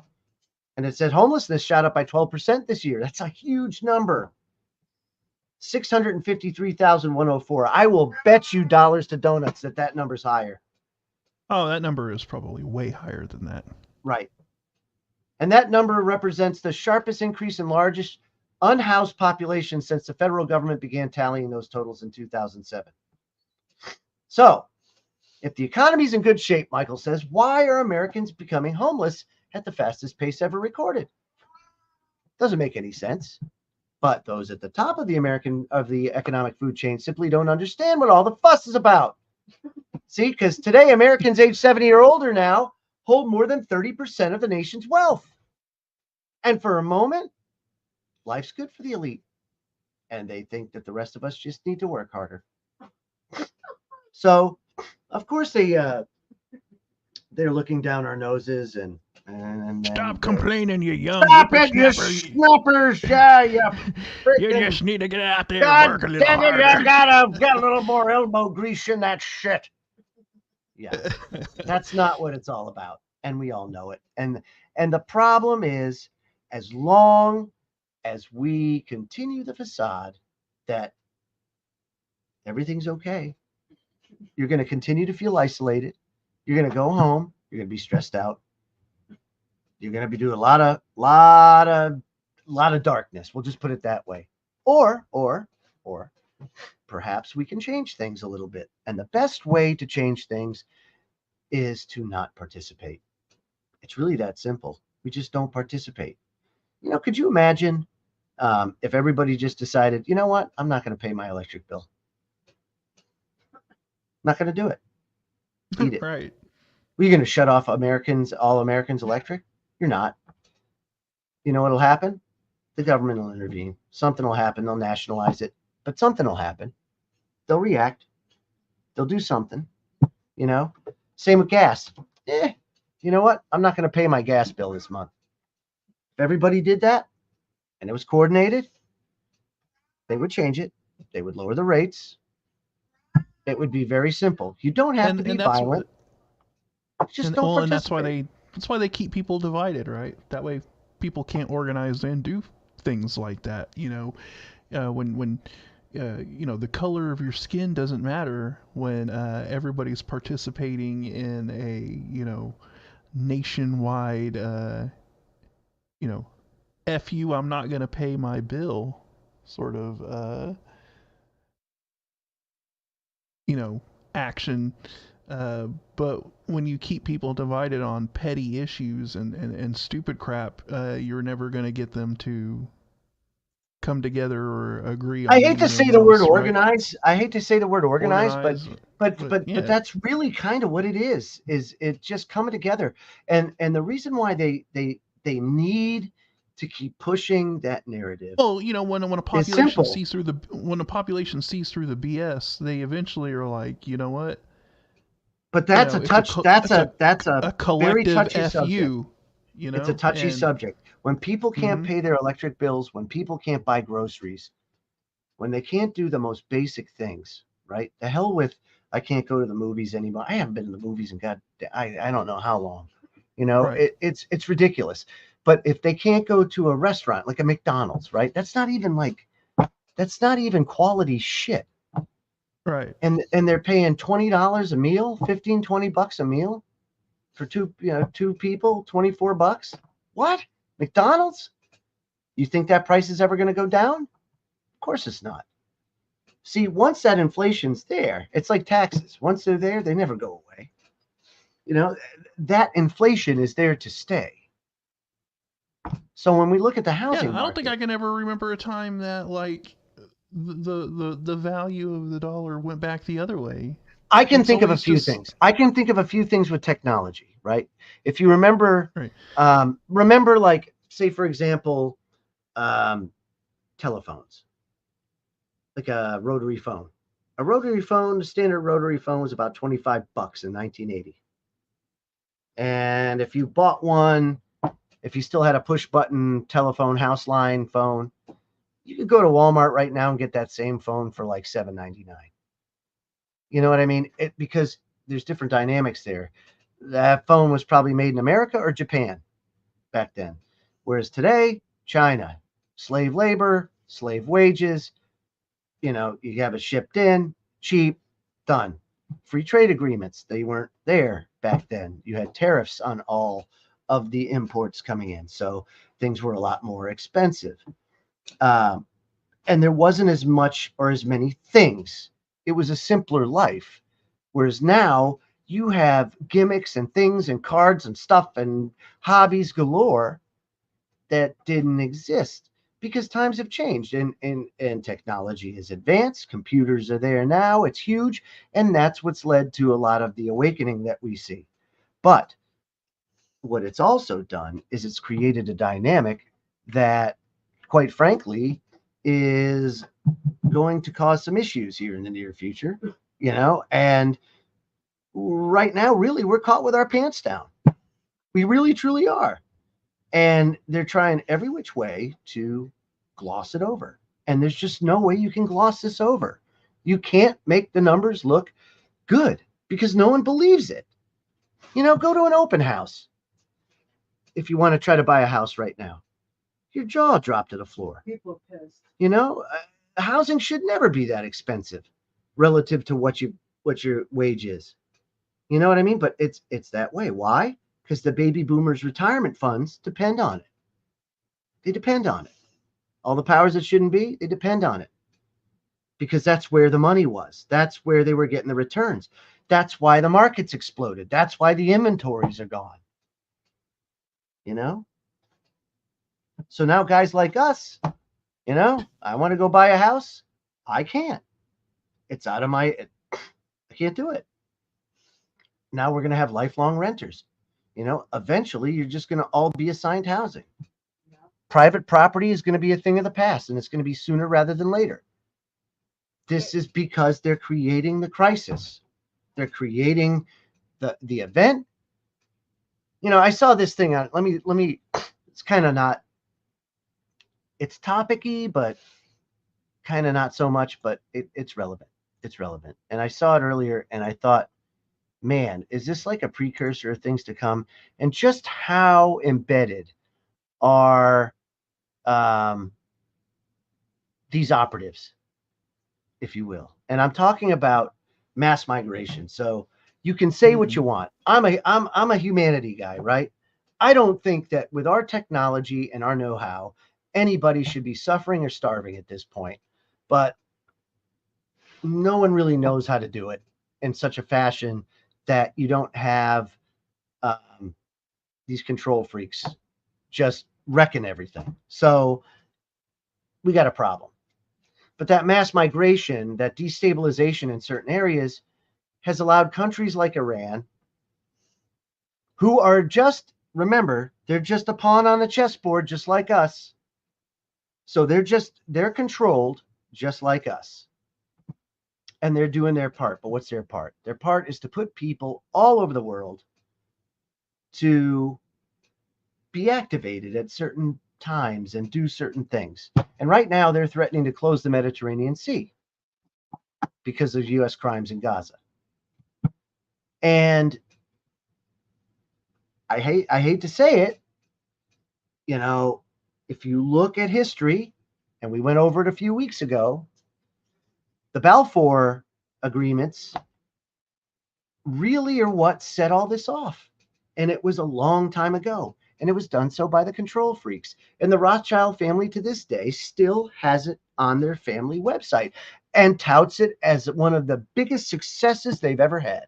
[SPEAKER 4] And it said homelessness shot up by 12% this year. That's a huge number. 653,104. I will bet you dollars to donuts that number's higher.
[SPEAKER 5] Oh, that number is probably way higher than that.
[SPEAKER 4] Right. And that number represents the sharpest increase in largest unhoused population since the federal government began tallying those totals in 2007. So, if the economy's in good shape, Michael says, why are Americans becoming homeless at the fastest pace ever recorded? Doesn't make any sense. But those at the top of the economic food chain simply don't understand what all the fuss is about. See, because today Americans age 70 or older now hold more than 30% of the nation's wealth. And for a moment, life's good for the elite. And they think that the rest of us just need to work harder. So, of course, they're looking down our noses and
[SPEAKER 5] stop complaining, you young
[SPEAKER 4] stop it, you snappers! Yeah, you
[SPEAKER 5] just need to get out there and work a little harder.
[SPEAKER 4] You gotta get a little more elbow grease in that shit. Yeah, that's not what it's all about, and we all know it. And the problem is, as long as we continue the facade that everything's okay, you're going to continue to feel isolated. You're going to go home. You're going to be stressed out. You're going to be doing a lot of darkness. We'll just put it that way. Or perhaps we can change things a little bit. And the best way to change things is to not participate. It's really that simple. We just don't participate. Could you imagine if everybody just decided, you know what? I'm not going to pay my electric bill. Not going to do it. Eat it.
[SPEAKER 5] Right.
[SPEAKER 4] Are you going to shut off all Americans electric? You're not. You know what'll happen? The government will intervene. Something will happen. They'll nationalize it, but something will happen. They'll react. They'll do something. Same with gas. You know what? I'm not going to pay my gas bill this month. If everybody did that and it was coordinated, they would change it. They would lower the rates. It would be very simple. You don't have to be violent. Just don't participate.
[SPEAKER 5] And that's why they keep people divided, right? That way people can't organize and do things like that. When the color of your skin doesn't matter when everybody's participating in a nationwide F you, I'm not going to pay my bill sort of action. But when you keep people divided on petty issues and stupid crap, you're never going to get them to come together or agree on.
[SPEAKER 4] I hate to say the word organize. Right? I hate to say the word organize, but that's really kind of what it is it just coming together. And the reason why they need to keep pushing that narrative.
[SPEAKER 5] Well, when a population sees through the BS, they eventually are like, you know what?
[SPEAKER 4] But that's a very touchy
[SPEAKER 5] F
[SPEAKER 4] subject.
[SPEAKER 5] It's
[SPEAKER 4] a touchy subject. When people can't pay their electric bills, when people can't buy groceries, when they can't do the most basic things, right? The hell with I can't go to the movies anymore. I haven't been to the movies in I don't know how long. Right. It's ridiculous. But if they can't go to a restaurant like a McDonald's, right? That's not even quality shit.
[SPEAKER 5] Right.
[SPEAKER 4] And they're paying $20 a meal, $15-20 a meal for two people, $24. What? McDonald's? You think that price is ever going to go down? Of course it's not. See, once that inflation's there, it's like taxes. Once they're there, they never go away. That inflation is there to stay. So when we look at the housing
[SPEAKER 5] market, I don't think I can ever remember a time that the value of the dollar went back the other way.
[SPEAKER 4] I can think of a few things. I can think of a few things with technology, right? If you remember, like, say, for example, telephones, like a rotary phone. A rotary phone, the standard rotary phone was about $25 in 1980. And if you bought one, if you still had a push button telephone, house line phone, you could go to Walmart right now and get that same phone for like $7.99. You know what I mean? Because there's different dynamics there. That phone was probably made in America or Japan back then. Whereas today, China, slave labor, slave wages, you have it shipped in, cheap, done. Free trade agreements, they weren't there back then. You had tariffs on all of the imports coming in. So things were a lot more expensive. And there wasn't as much or as many things. It was a simpler life. Whereas now you have gimmicks and things and cards and stuff and hobbies galore that didn't exist because times have changed and technology has advanced. Computers are there now. It's huge. And that's what's led to a lot of the awakening that we see. But what it's also done is it's created a dynamic that, quite frankly, is going to cause some issues here in the near future, and right now, really, we're caught with our pants down. We really, truly are. And they're trying every which way to gloss it over. And there's just no way you can gloss this over. You can't make the numbers look good because no one believes it. Go to an open house. If you want to try to buy a house right now, your jaw dropped to the floor.
[SPEAKER 6] People are pissed.
[SPEAKER 4] Housing should never be that expensive relative to what your wage is. You know what I mean? But it's that way. Why? because the baby boomers' retirement funds depend on it. They depend on it. All the powers that shouldn't be, they depend on it. Because that's where the money was. That's where they were getting the returns. That's why the markets exploded. That's why the inventories are gone. You know? So now guys like us, you know, I want to go buy a house. I can't. It's out of I can't do it. Now we're going to have lifelong renters. You know, eventually you're just going to all be assigned housing. Private property is going to be a thing of the past, and it's going to be sooner rather than later. This is because they're creating the crisis. They're creating the event. You know, I saw this thing on, let me, it's kind of not, it's topicy, but kind of not so much, but it's relevant. It's relevant. And I saw it earlier and I thought, man, is this like a precursor of things to come? And just how embedded are these operatives, if you will. And I'm talking about mass migration. So you can say what you want. I'm a humanity guy, right? I don't think that with our technology and our know-how, anybody should be suffering or starving at this point. But no one really knows how to do it in such a fashion that you don't have these control freaks just wrecking everything. So we got a problem. But that mass migration, that destabilization in certain areas has allowed countries like Iran, who are just, remember, they're just a pawn on the chessboard, just like us. So they're controlled just like us. And they're doing their part. But what's their part? Their part is to put people all over the world to be activated at certain times and do certain things. And right now they're threatening to close the Mediterranean Sea because of U.S. crimes in Gaza. And I hate to say it, you know, if you look at history, and we went over it a few weeks ago, the Balfour agreements really are what set all this off. And it was a long time ago. And it was done so by the control freaks. And the Rothschild family to this day still has it on their family website and touts it as one of the biggest successes they've ever had.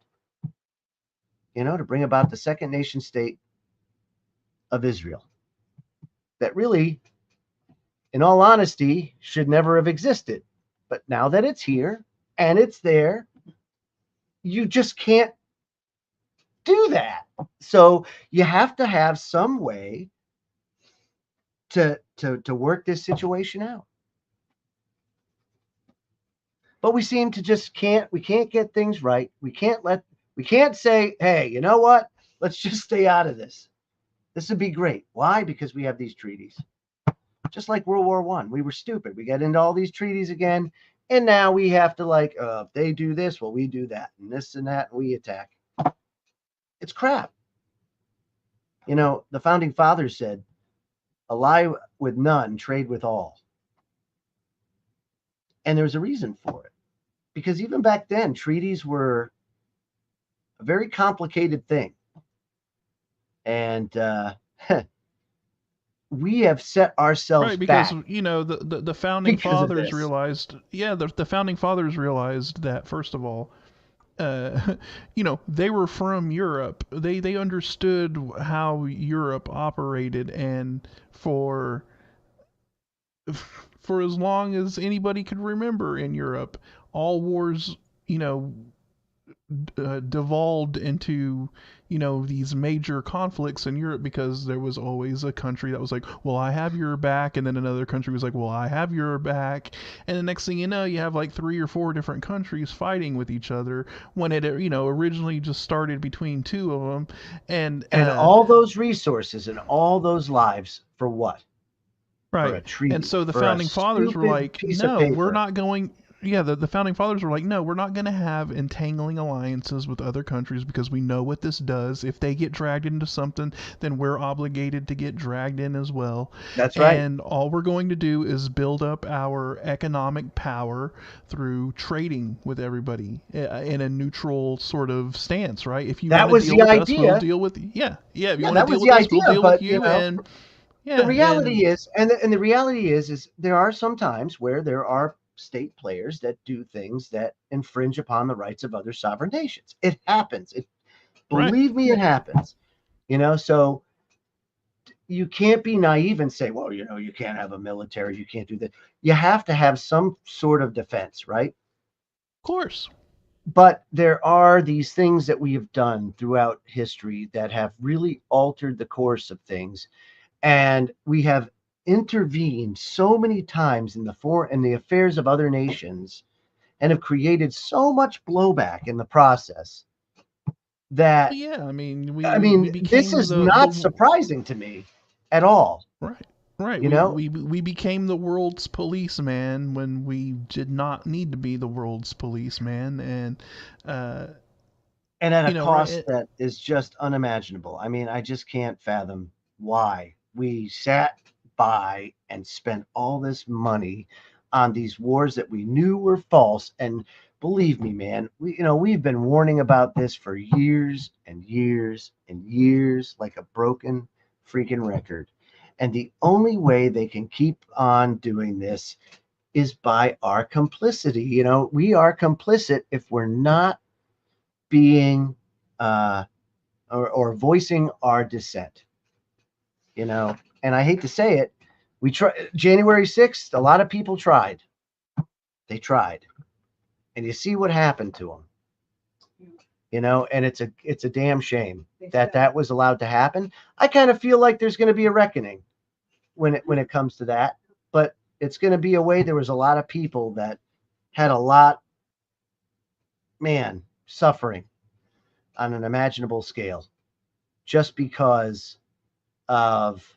[SPEAKER 4] You know, to bring about the second nation state of Israel. That really, in all honesty, should never have existed. But now that it's here and it's there, you just can't do that. So you have to have some way to work this situation out. But we seem to just we can't get things right. We can't say, hey, you know what? Let's just stay out of this. This would be great. Why? Because we have these treaties. Just like World War I, we were stupid. We got into all these treaties again, and now we have to if they do this, well, we do that, and this and that, and we attack. It's crap. You know, the founding fathers said, ally with none, trade with all. And there's a reason for it. Because even back then, treaties were a very complicated thing. And we have set ourselves
[SPEAKER 5] right, because
[SPEAKER 4] back.
[SPEAKER 5] You know, the founding fathers realized, the founding fathers realized that, first of all, you know, they were from Europe. They understood how Europe operated, and for as long as anybody could remember in Europe, all wars, you know, devolved into, you know, these major conflicts in Europe, because there was always a country that was like, well, I have your back, and then another country was like, well, I have your back, and the next thing you know, you have like 3 or 4 different countries fighting with each other, when it, you know, originally just started between 2 of them, and
[SPEAKER 4] all those resources and all those lives for what?
[SPEAKER 5] Right.
[SPEAKER 4] For a treaty,
[SPEAKER 5] and so the founding fathers were like, no, we're not going the founding fathers were like, no, we're not going to have entangling alliances with other countries because we know what this does. If they get dragged into something, then we're obligated to get dragged in as well.
[SPEAKER 4] That's right.
[SPEAKER 5] And all we're going to do is build up our economic power through trading with everybody in a neutral sort of stance, right? If you
[SPEAKER 4] That
[SPEAKER 5] want
[SPEAKER 4] was
[SPEAKER 5] to deal
[SPEAKER 4] the
[SPEAKER 5] with us,
[SPEAKER 4] idea.
[SPEAKER 5] we'll deal with you. Yeah. If you want
[SPEAKER 4] That
[SPEAKER 5] to
[SPEAKER 4] was
[SPEAKER 5] deal
[SPEAKER 4] the
[SPEAKER 5] with us, we'll
[SPEAKER 4] idea,
[SPEAKER 5] deal
[SPEAKER 4] but
[SPEAKER 5] with you. And
[SPEAKER 4] the reality is, and the reality is there are some times where there are state players that do things that infringe upon the rights of other sovereign nations. It happens.
[SPEAKER 5] Right.
[SPEAKER 4] Believe me, it happens. So you can't be naive and say, well, you can't have a military, you can't do that. You have to have some sort of defense, right?
[SPEAKER 5] Of course.
[SPEAKER 4] But there are these things that we have done throughout history that have really altered the course of things. And we have intervened so many times in the affairs of other nations and have created so much blowback in the process that,
[SPEAKER 5] Well, yeah, I mean, we
[SPEAKER 4] this
[SPEAKER 5] became
[SPEAKER 4] is not surprising to me at all.
[SPEAKER 5] right. Right.
[SPEAKER 4] You know,
[SPEAKER 5] We became the world's policeman when we did not need to be the world's policeman, and
[SPEAKER 4] at a cost
[SPEAKER 5] right.
[SPEAKER 4] that is just unimaginable. I mean, I just can't fathom why we sat by and spent all this money on these wars that we knew were false. And believe me, man, we've been warning about this for years and years and years, like a broken freaking record. And the only way they can keep on doing this is by our complicity. We are complicit if we're not being or voicing our dissent. And I hate to say it, we try January 6th. A lot of people tried. They tried, and you see what happened to them. And it's a damn shame that was allowed to happen. I kind of feel like there's going to be a reckoning when it comes to that, but it's going to be a way. There was a lot of people that had a lot, suffering on an imaginable scale just because of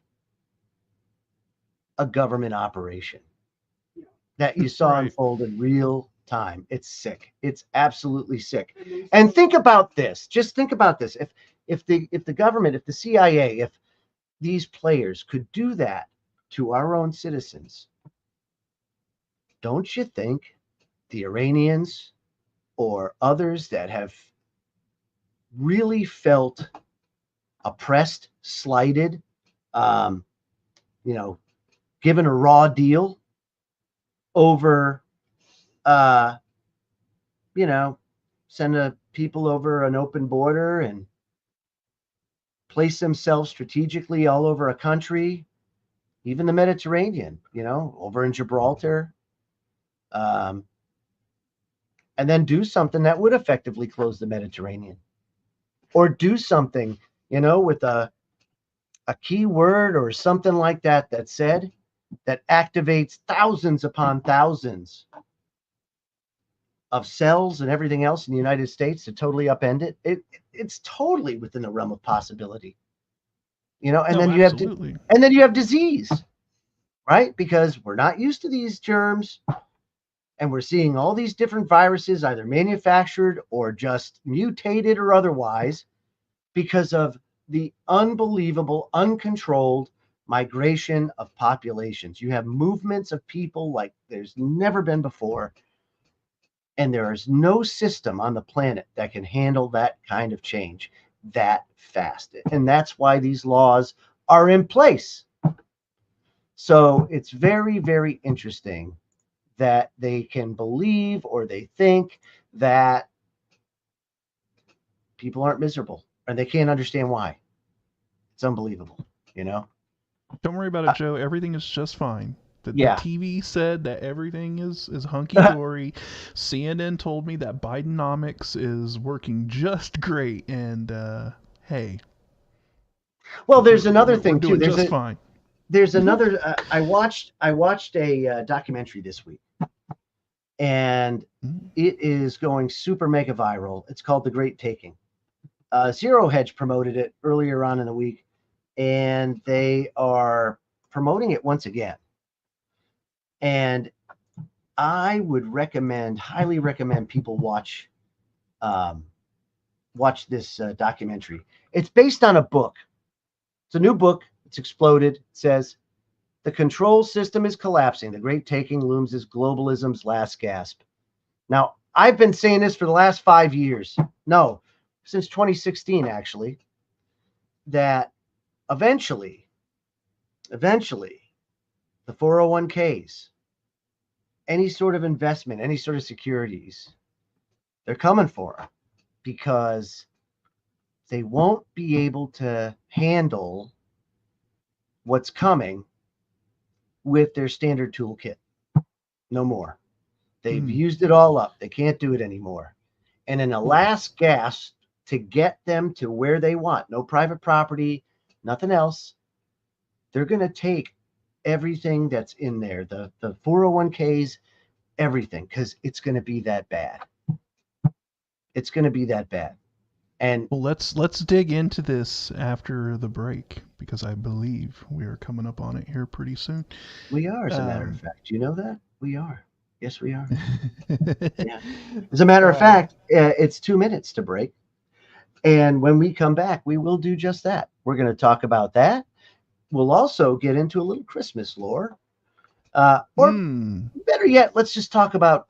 [SPEAKER 4] a government operation that you saw unfold in real time. It's sick. It's absolutely sick. And think about this. Just think about this. If the government, if the CIA, if these players could do that to our own citizens, don't you think the Iranians or others that have really felt oppressed, slighted, given a raw deal over, send people over an open border and place themselves strategically all over a country, even the Mediterranean, over in Gibraltar, and then do something that would effectively close the Mediterranean, or do something, with a key word or something like that that activates thousands upon thousands of cells and everything else in the United States to totally upend it. It's totally within the realm of possibility. Then you have disease, right? Because we're not used to these germs, and we're seeing all these different viruses either manufactured or just mutated or otherwise because of the unbelievable, uncontrolled migration of populations. You have movements of people like there's never been before, and there is no system on the planet that can handle that kind of change that fast. And that's why these laws are in place. So it's very, very interesting that they can believe or they think that people aren't miserable, and they can't understand why. It's unbelievable,
[SPEAKER 5] Don't worry about it, Joe. Everything is just fine. The TV said that everything is hunky-dory. CNN told me that Bidenomics is working just great, and hey.
[SPEAKER 4] Well, there's another thing
[SPEAKER 5] too.
[SPEAKER 4] There's
[SPEAKER 5] fine.
[SPEAKER 4] There's another. I watched a documentary this week, and it is going super mega viral. It's called The Great Taking. Zero Hedge promoted it earlier on in the week, and they are promoting it once again. And I would highly recommend people watch this documentary. It's based on a book. It's a new book. It's exploded. It says, "The control system is collapsing. The great taking looms as globalism's last gasp." Now, I've been saying this for the last 5 years. No, since 2016, actually, that eventually, the 401ks, any sort of investment, any sort of securities, they're coming for them because they won't be able to handle what's coming with their standard toolkit. No more. They've used it all up. They can't do it anymore. And in a last gasp to get them to where they want, no private property, nothing else, they're going to take everything that's in there, the 401ks, everything, because it's going to be that bad. It's going to be that bad. And
[SPEAKER 5] well, let's dig into this after the break, because I believe we are coming up on it here pretty soon.
[SPEAKER 4] We are, as a matter of fact. You know that? We are. Yes, we are. Yeah. As a matter of fact, it's 2 minutes to break. And when we come back, we will do just that. We're going to talk about that. We'll also get into a little Christmas lore. Or better yet, let's just talk about,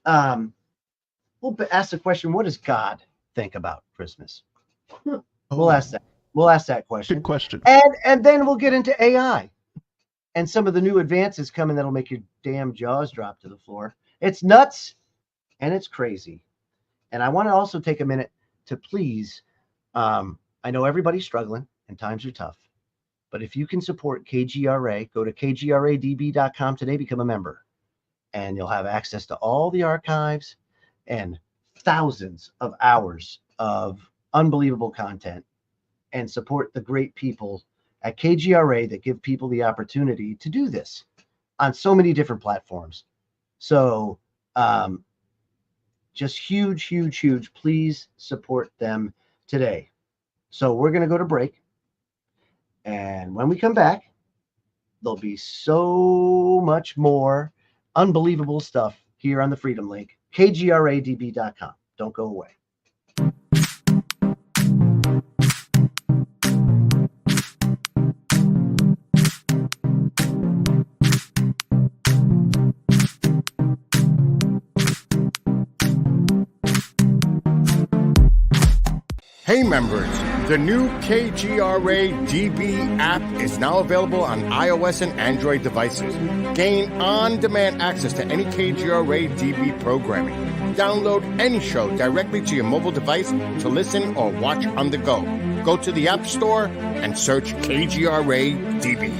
[SPEAKER 4] we'll ask the question, what does God think about Christmas? We'll ask that. We'll ask that question.
[SPEAKER 5] Good question.
[SPEAKER 4] And then we'll get into AI and some of the new advances coming that'll make your damn jaws drop to the floor. It's nuts and it's crazy. And I want to also take a minute to please, I know everybody's struggling and times are tough, but if you can support KGRA, go to kgradb.com today, become a member, and you'll have access to all the archives and thousands of hours of unbelievable content, and support the great people at KGRA that give people the opportunity to do this on so many different platforms. So just huge, huge, huge. Please support them today. So we're going to go to break. And when we come back, there'll be so much more unbelievable stuff here on the Freedom Link, kgradb.com. Don't go away.
[SPEAKER 7] Hey members, the new KGRA DB app is now available on iOS and Android devices. Gain on-demand access to any KGRA DB programming. Download any show directly to your mobile device to listen or watch on the go. Go to the App Store and search KGRA DB.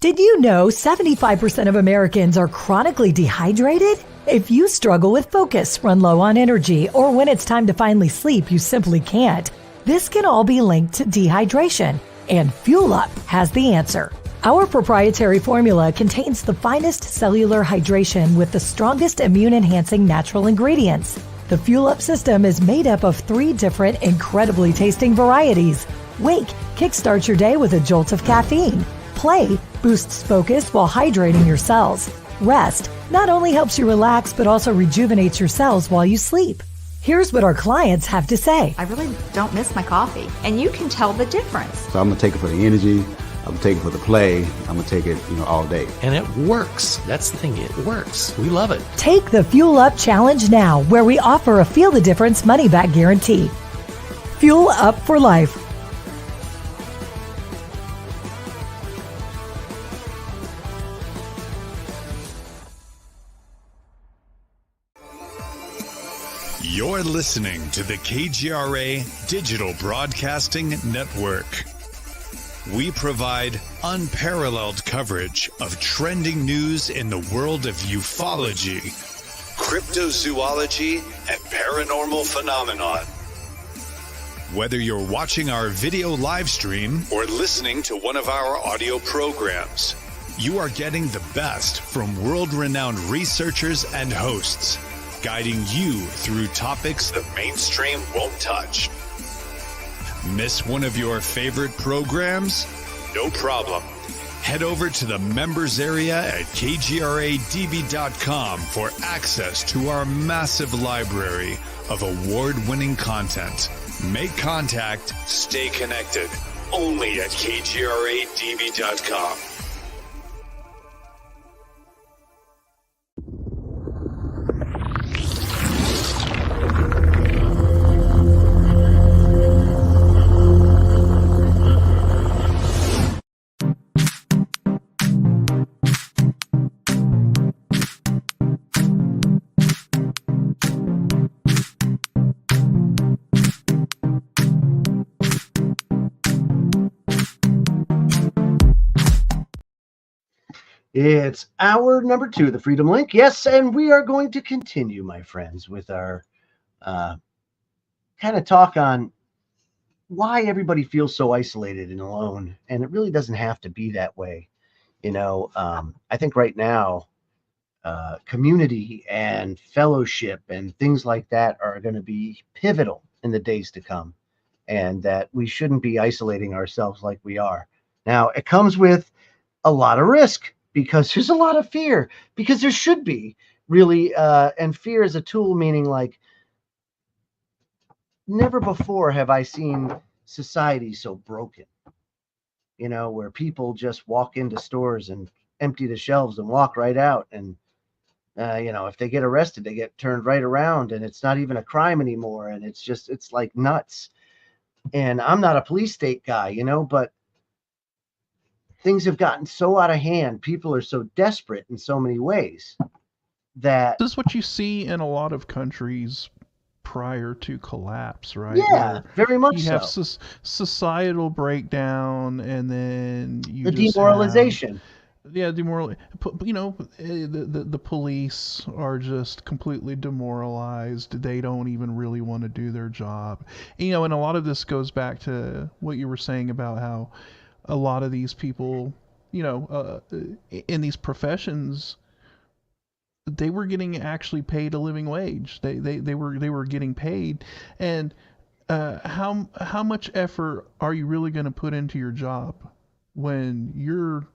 [SPEAKER 8] Did you know 75% of Americans are chronically dehydrated? If you struggle with focus, run low on energy, or when it's time to finally sleep, you simply can't, this can all be linked to dehydration, and Fuel Up has the answer. Our proprietary formula contains the finest cellular hydration with the strongest immune-enhancing natural ingredients. The Fuel Up system is made up of 3 different incredibly tasting varieties. Wake kickstarts your day with a jolt of caffeine. Play boosts focus while hydrating your cells. Rest not only helps you relax, but also rejuvenates your cells while you sleep. Here's what our clients have to say.
[SPEAKER 9] I really don't miss my coffee, and you can tell the difference.
[SPEAKER 10] So I'm going to take it for the energy. I'm going to take it for the play. I'm going to take it, all day.
[SPEAKER 11] And it works. That's the thing. It works. We love it.
[SPEAKER 8] Take the Fuel Up Challenge now, where we offer a Feel the Difference money-back guarantee. Fuel Up for life.
[SPEAKER 12] You're listening to the KGRA Digital Broadcasting Network. We provide unparalleled coverage of trending news in the world of ufology, cryptozoology, and paranormal phenomenon. Whether you're watching our video live stream or listening to one of our audio programs, you are getting the best from world-renowned researchers and hosts, guiding you through topics the mainstream won't touch. Miss one of your favorite programs? No problem. Head over to the members area at kgradb.com for access to our massive library of award-winning content. Make contact, stay connected. Only at kgradb.com.
[SPEAKER 4] It's hour number 2, the Freedom Link. Yes, and we are going to continue, my friends, with our kind of talk on why everybody feels so isolated and alone. And it really doesn't have to be that way. You know, I think right now, community and fellowship and things like that are going to be pivotal in the days to come. And that we shouldn't be isolating ourselves like we are. Now, it comes with a lot of risk, because there's a lot of fear, because there should be really, and fear is a tool, meaning like never before have I seen society so broken, you know, where people just walk into stores and empty the shelves and walk right out. And, you know, if they get arrested, they get turned right around and it's not even a crime anymore. And it's just, it's like nuts. And I'm not a police state guy, you know, but things have gotten so out of hand. People are so desperate in so many ways that
[SPEAKER 5] this is what you see in a lot of countries prior to collapse, right?
[SPEAKER 4] Yeah, very much
[SPEAKER 5] you
[SPEAKER 4] so.
[SPEAKER 5] have societal breakdown, and then you
[SPEAKER 4] the
[SPEAKER 5] just
[SPEAKER 4] demoralization.
[SPEAKER 5] You know, the police are just completely demoralized. They don't even really want to do their job. You know, and a lot of this goes back to what you were saying about how a lot of these people, you know, in these professions, they were getting actually paid a living wage. They were getting paid, and how much effort are you really going to put into your job when your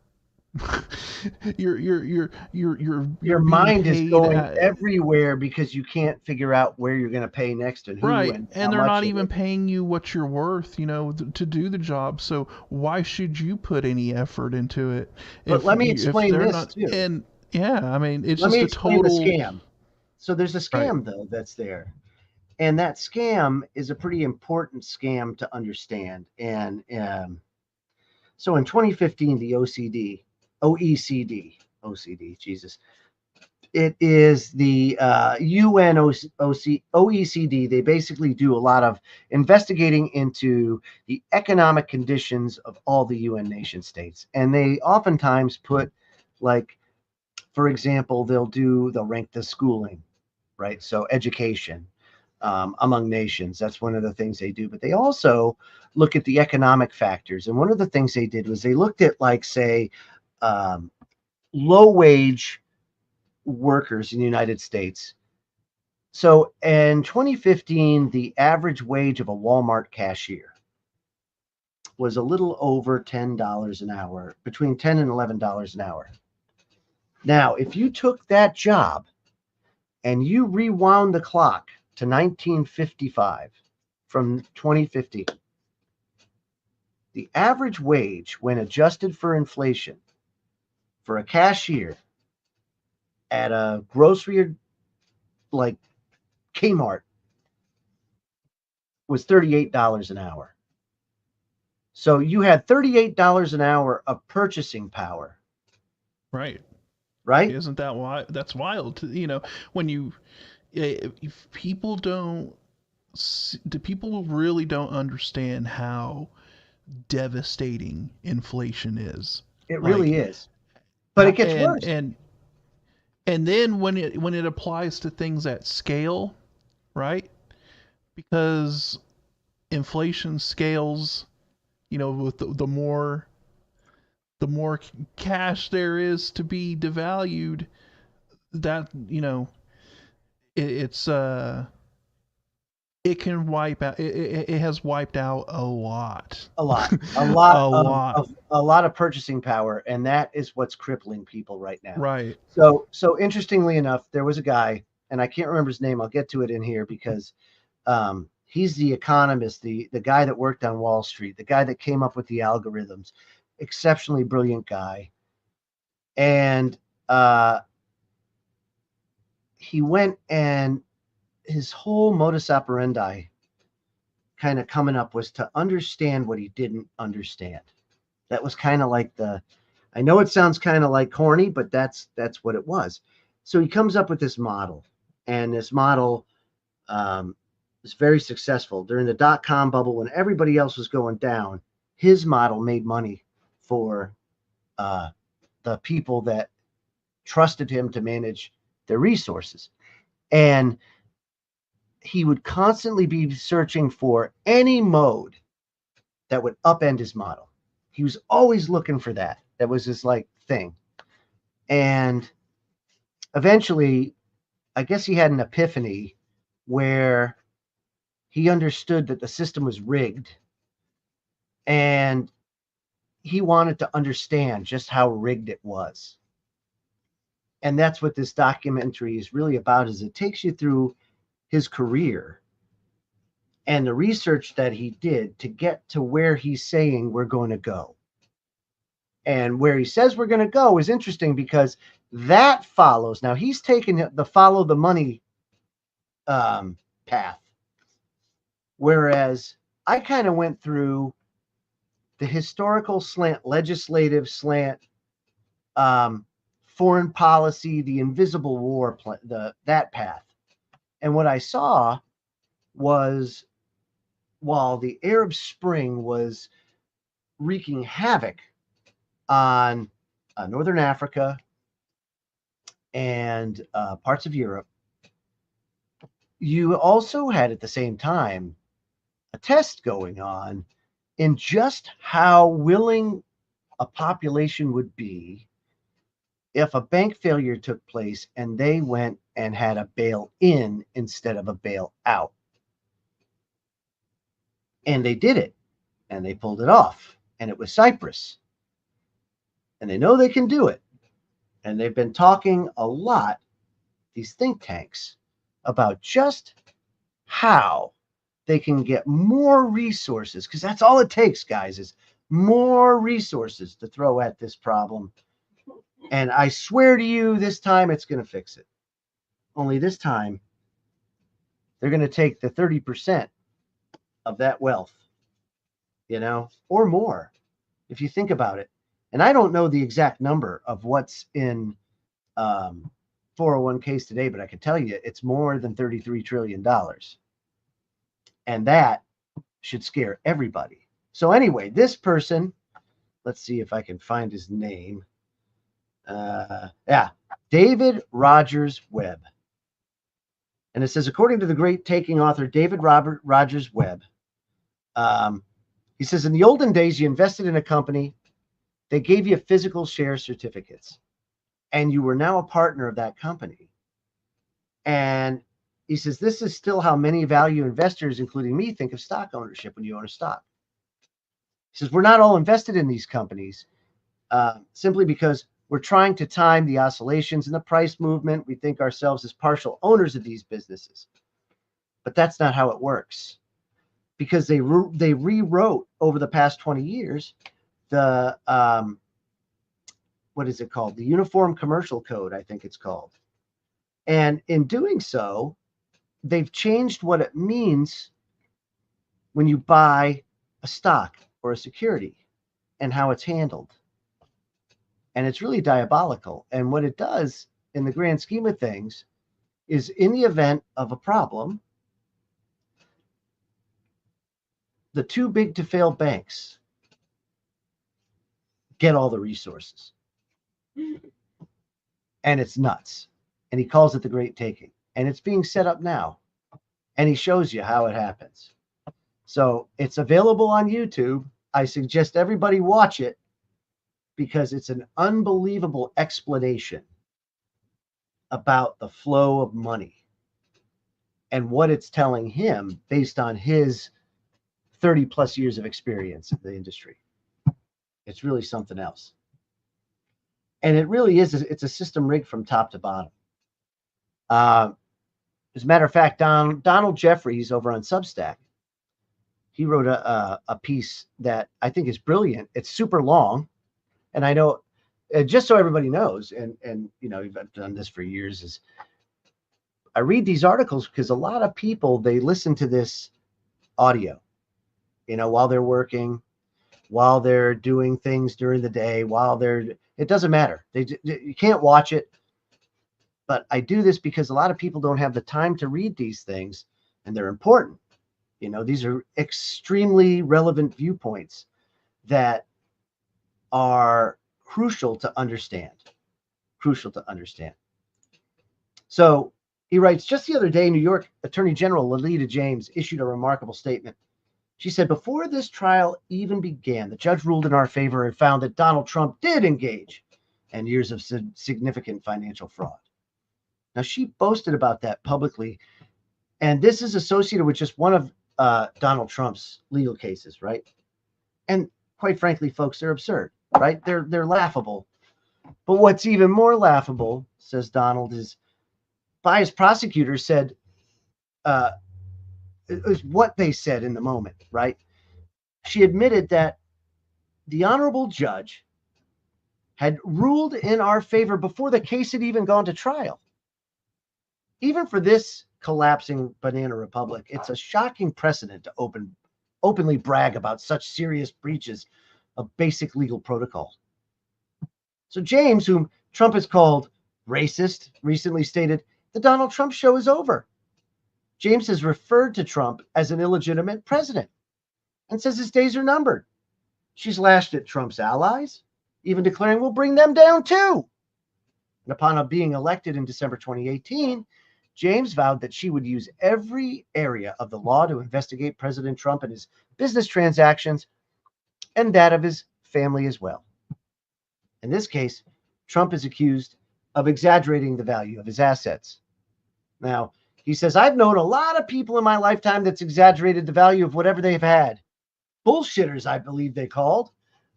[SPEAKER 4] mind is going everywhere because you can't figure out where you're going to pay next and who,
[SPEAKER 5] right?
[SPEAKER 4] And
[SPEAKER 5] they're not even paying you what you're worth, you know, to do the job. So why should you put any effort into it?
[SPEAKER 4] But let me explain this too.
[SPEAKER 5] And yeah, I mean, it's
[SPEAKER 4] let
[SPEAKER 5] just
[SPEAKER 4] me
[SPEAKER 5] a
[SPEAKER 4] explain
[SPEAKER 5] total
[SPEAKER 4] the scam. So there's a scam though that's there, and that scam is a pretty important scam to understand. And so in 2015, the OECD, Jesus. It is the OECD. They basically do a lot of investigating into the economic conditions of all the UN nation states. And they oftentimes put, like, for example, they'll rank the schooling, right? So education among nations. That's one of the things they do. But they also look at the economic factors. And one of the things they did was they looked at, like, say, low wage workers in the United States. So in 2015, the average wage of a Walmart cashier was a little over $10 an hour, between $10 and $11 an hour. Now, if you took that job and you rewound the clock to 1955 from 2015, the average wage, when adjusted for inflation, for a cashier at a grocery like Kmart was $38 an hour. So you had $38 an hour of purchasing power.
[SPEAKER 5] Right.
[SPEAKER 4] Right?
[SPEAKER 5] Isn't that why? That's wild. You know, when you, if people don't, people really don't understand how devastating inflation is.
[SPEAKER 4] It really is. But it gets worse.
[SPEAKER 5] And then when it applies to things at scale, right? Because inflation scales, you know, with the more cash there is to be devalued, that, you know, it it can wipe out. It has wiped out a lot.
[SPEAKER 4] A lot of purchasing power, and that is what's crippling people right now.
[SPEAKER 5] Right.
[SPEAKER 4] So interestingly enough, there was a guy, and I can't remember his name. I'll get to it in here because he's the economist, the guy that worked on Wall Street, the guy that came up with the algorithms. Exceptionally brilliant guy, and he went, and his whole modus operandi kind of coming up was to understand what he didn't understand. That was kind of like I know it sounds kind of like corny, but that's what it was. So he comes up with this model, and this model is very successful. During the dot-com bubble, when everybody else was going down, his model made money for the people that trusted him to manage their resources. And he would constantly be searching for any mode that would upend his model. He was always looking for that. That was his thing. And eventually, I guess he had an epiphany where he understood that the system was rigged, and he wanted to understand just how rigged it was. And that's what this documentary is really about, is it takes you through his career and the research that he did to get to where he's saying we're going to go. And where he says we're going to go is interesting because that follows. Now he's taken the follow the money path. Whereas I kind of went through the historical slant, legislative slant, foreign policy, the invisible war, that path. And what I saw was, while the Arab Spring was wreaking havoc on Northern Africa and parts of Europe, you also had at the same time a test going on in just how willing a population would be if a bank failure took place and they went and had a bail-in instead of a bail-out. And they did it, and they pulled it off, and it was Cyprus. And they know they can do it. And they've been talking a lot, these think tanks, about just how they can get more resources, because that's all it takes, guys, is more resources to throw at this problem. And I swear to you, this time it's going to fix it. Only this time, they're going to take the 30% of that wealth, or more, if you think about it. And I don't know the exact number of what's in 401ks today, but I can tell you it's more than $33 trillion. And that should scare everybody. So anyway, this person, let's see if I can find his name. David Rogers Webb. And it says, according to the great taking author David Rogers Webb, he says, in the olden days, you invested in a company, they gave you physical share certificates, and you were now a partner of that company. And he says, this is still how many value investors, including me, think of stock ownership when you own a stock. He says, we're not all invested in these companies simply because we're trying to time the oscillations in the price movement. We think ourselves as partial owners of these businesses. But that's not how it works, because they rewrote over the past 20 years the, what is it called? The Uniform Commercial Code, I think it's called. And in doing so, they've changed what it means when you buy a stock or a security and how it's handled. And it's really diabolical. And what it does in the grand scheme of things is, in the event of a problem, the too big to fail banks get all the resources. And it's nuts. And he calls it the great taking. And it's being set up now. And he shows you how it happens. So it's available on YouTube. I suggest everybody watch it, because it's an unbelievable explanation about the flow of money. and what it's telling him based on his 30 plus years of experience in the industry. It's really something else. And it really is, it's a system rigged from top to bottom. As a matter of fact, Donald Jeffries over on Substack, he wrote a piece that I think is brilliant. It's super long. And I know, just so everybody knows, and you know, I've done this for years, is I read these articles because a lot of people, they listen to this audio, you know, while they're working, while they're doing things during the day, it doesn't matter. You can't watch it. But I do this because a lot of people don't have the time to read these things, and they're important. You know, these are extremely relevant viewpoints that are crucial to understand. Crucial to understand. So he writes, just the other day, New York Attorney General Lolita James issued a remarkable statement. She said, before this trial even began, the judge ruled in our favor and found that Donald Trump did engage in years of significant financial fraud. Now, she boasted about that publicly, and this is associated with just one of Donald Trump's legal cases, right? And quite frankly, folks, they're absurd, right? They're laughable. But what's even more laughable, says Donald, is biased prosecutors said, it was what they said in the moment, right? She admitted that the honorable judge had ruled in our favor before the case had even gone to trial. Even for this collapsing banana republic, it's a shocking precedent to openly brag about such serious breaches of basic legal protocol. So James, whom Trump has called racist, recently stated, the Donald Trump show is over. James has referred to Trump as an illegitimate president and says his days are numbered. She's lashed at Trump's allies, even declaring we'll bring them down too. And upon being elected in December 2018, James vowed that she would use every area of the law to investigate President Trump and his business transactions and that of his family as well. In this case, Trump is accused of exaggerating the value of his assets. Now, he says, I've known a lot of people in my lifetime that's exaggerated the value of whatever they've had. Bullshitters, I believe they called,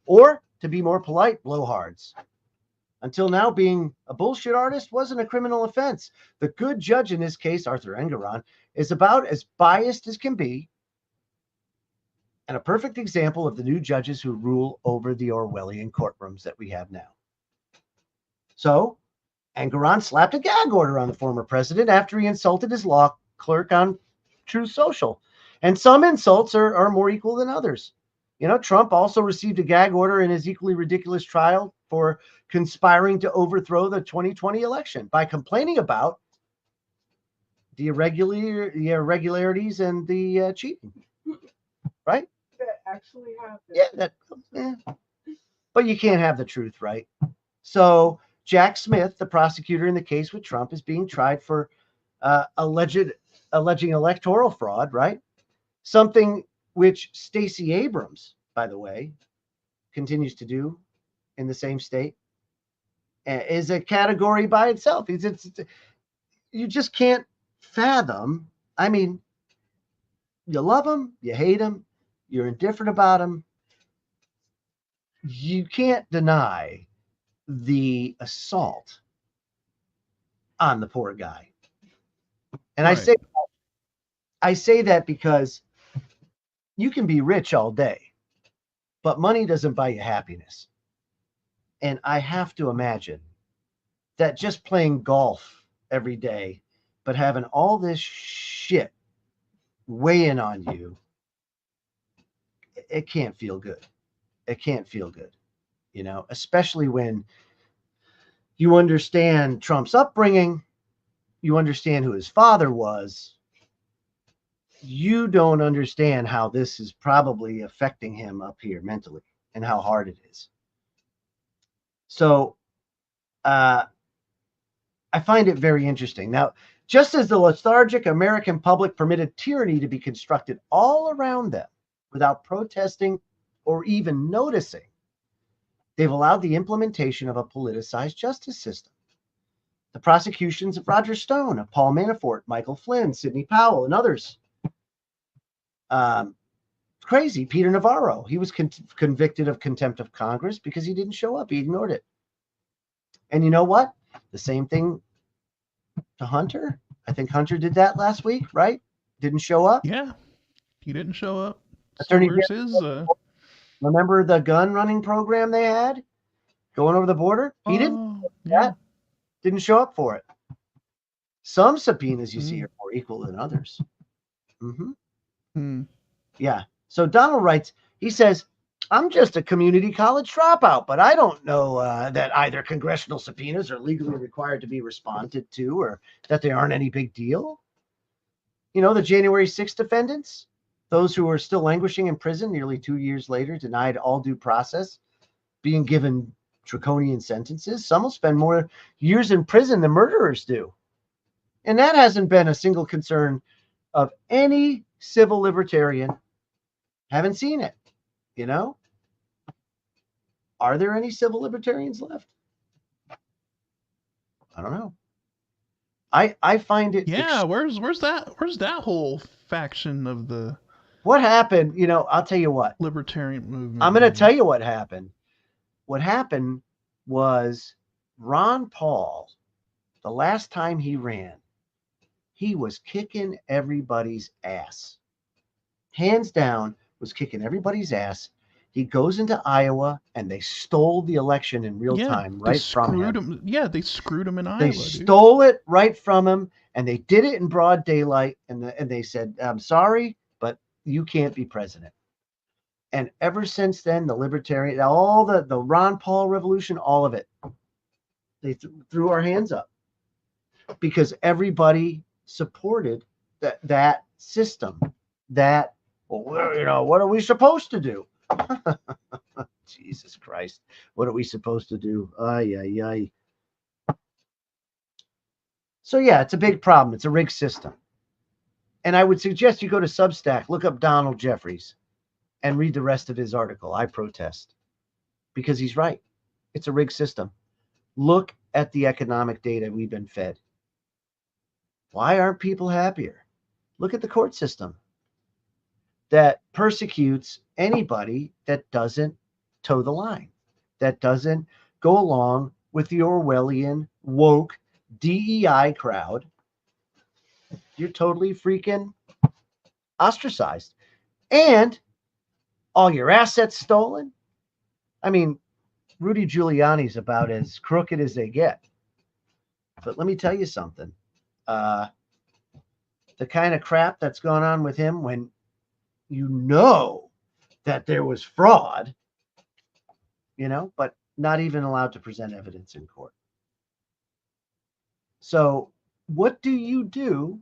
[SPEAKER 4] or to be more polite, blowhards. Until now, being a bullshit artist wasn't a criminal offense. The good judge in this case, Arthur Engoron, is about as biased as can be, and a perfect example of the new judges who rule over the Orwellian courtrooms that we have now. So, Engoron slapped a gag order on the former president after he insulted his law clerk on Truth Social. And some insults are more equal than others. You know, Trump also received a gag order in his equally ridiculous trial for conspiring to overthrow the 2020 election by complaining about the irregularities and the cheating. Right?
[SPEAKER 6] That actually happened.
[SPEAKER 4] Yeah, but you can't have the truth, right? So Jack Smith, the prosecutor in the case with Trump, is being tried for alleging electoral fraud, right? Something which Stacey Abrams, by the way, continues to do in the same state, is a category by itself. You just can't fathom. I mean, you love him, you hate him, you're indifferent about him. You can't deny the assault on the poor guy. And right. I say that because you can be rich all day, but money doesn't buy you happiness. And I have to imagine that just playing golf every day, but having all this shit weigh in on you, it can't feel good. It can't feel good, you know, especially when you understand Trump's upbringing, you understand who his father was. You don't understand how this is probably affecting him up here mentally and how hard it is. So I find it very interesting. Now, just as the lethargic American public permitted tyranny to be constructed all around them without protesting or even noticing, they've allowed the implementation of a politicized justice system. The prosecutions of Roger Stone, of Paul Manafort, Michael Flynn, Sidney Powell, and others. Crazy. Peter Navarro, he was convicted of contempt of Congress because he didn't show up. He ignored it. And you know what? The same thing to Hunter. I think Hunter did that last week, right? Didn't show up.
[SPEAKER 5] Yeah, he didn't show up.
[SPEAKER 4] Attorney
[SPEAKER 5] so where's his?
[SPEAKER 4] Remember the gun running program they had going over the border? He didn't.
[SPEAKER 5] Yeah.
[SPEAKER 4] Didn't show up for it. Some subpoenas you see are more equal than others. Yeah. So Donald writes, he says, I'm just a community college dropout, but I don't know that either congressional subpoenas are legally required to be responded to or that they aren't any big deal. You know, the January 6th defendants, those who are still languishing in prison nearly 2 years later, denied all due process, being given draconian sentences. Some will spend more years in prison than murderers do. And that hasn't been a single concern of any civil libertarian. Haven't seen it, you know? Are there any civil libertarians left? I don't know. I find it.
[SPEAKER 5] Yeah, where's that whole faction of the
[SPEAKER 4] what happened? You know, I'll tell you what.
[SPEAKER 5] Libertarian movement.
[SPEAKER 4] I'm going to tell you what happened. What happened was Ron Paul, the last time he ran, he was kicking everybody's ass. Hands down, was kicking everybody's ass. He goes into Iowa, and they stole the election in real time right from him.
[SPEAKER 5] Yeah, they screwed him in Iowa.
[SPEAKER 4] They stole it right from him, and they did it in broad daylight. And they said, "I'm sorry, but you can't be president." And ever since then, the libertarian, all the Ron Paul revolution, all of it, they threw our hands up because everybody supported that system. That, well, you know, what are we supposed to do? Jesus Christ. What are we supposed to do? Ay, ay, ay. So, yeah, it's a big problem. It's a rigged system. And I would suggest you go to Substack, look up Donald Jeffries, and read the rest of his article. I protest. Because he's right. It's a rigged system. Look at the economic data we've been fed. Why aren't people happier? Look at the court system that persecutes anybody that doesn't toe the line, that doesn't go along with the Orwellian, woke, DEI crowd. You're totally freaking ostracized. And all your assets stolen. I mean, Rudy Giuliani's about as crooked as they get. But let me tell you something. The kind of crap that's going on with him when you know that there was fraud, you know, but not even allowed to present evidence in court. So what do you do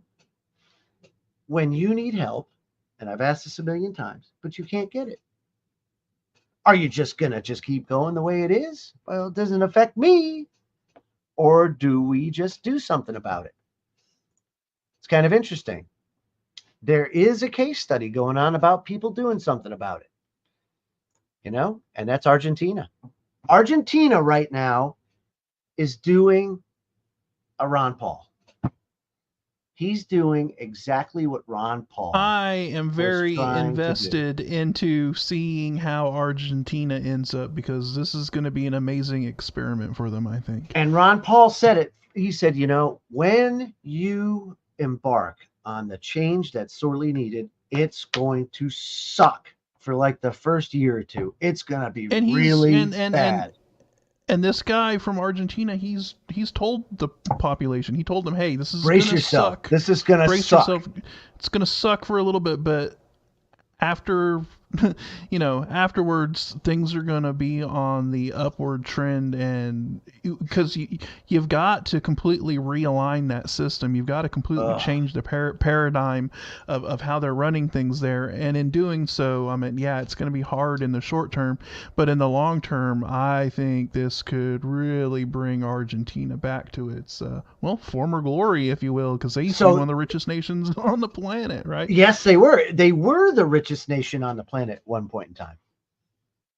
[SPEAKER 4] when you need help? And I've asked this a million times, but you can't get it. Are you just going to just keep going the way it is? Well, it doesn't affect me. Or do we just do something about it? It's kind of interesting. There is a case study going on about people doing something about it. You know, and that's Argentina. Argentina right now is doing a Ron Paul. He's doing exactly what Ron Paul.
[SPEAKER 5] I am very invested into seeing how Argentina ends up because this is going to be an amazing experiment for them, I think.
[SPEAKER 4] And Ron Paul said it. He said, you know, when you embark on the change that's sorely needed, it's going to suck for like the first year or two. It's going to be really bad.
[SPEAKER 5] And this guy from Argentina, he's told the population, he told them, hey, this is
[SPEAKER 4] brace
[SPEAKER 5] gonna
[SPEAKER 4] yourself.
[SPEAKER 5] Suck.
[SPEAKER 4] This is going to suck.
[SPEAKER 5] Yourself. It's going to suck for a little bit, but after, you know, afterwards, things are going to be on the upward trend, and because you've got to completely realign that system. You've got to completely change the paradigm of how they're running things there. And in doing so, I mean, yeah, it's going to be hard in the short term, but in the long term, I think this could really bring Argentina back to its, former glory, if you will, because they used to be one of the richest nations on the planet, right?
[SPEAKER 4] Yes, they were. They were the richest nation on the planet at one point in time.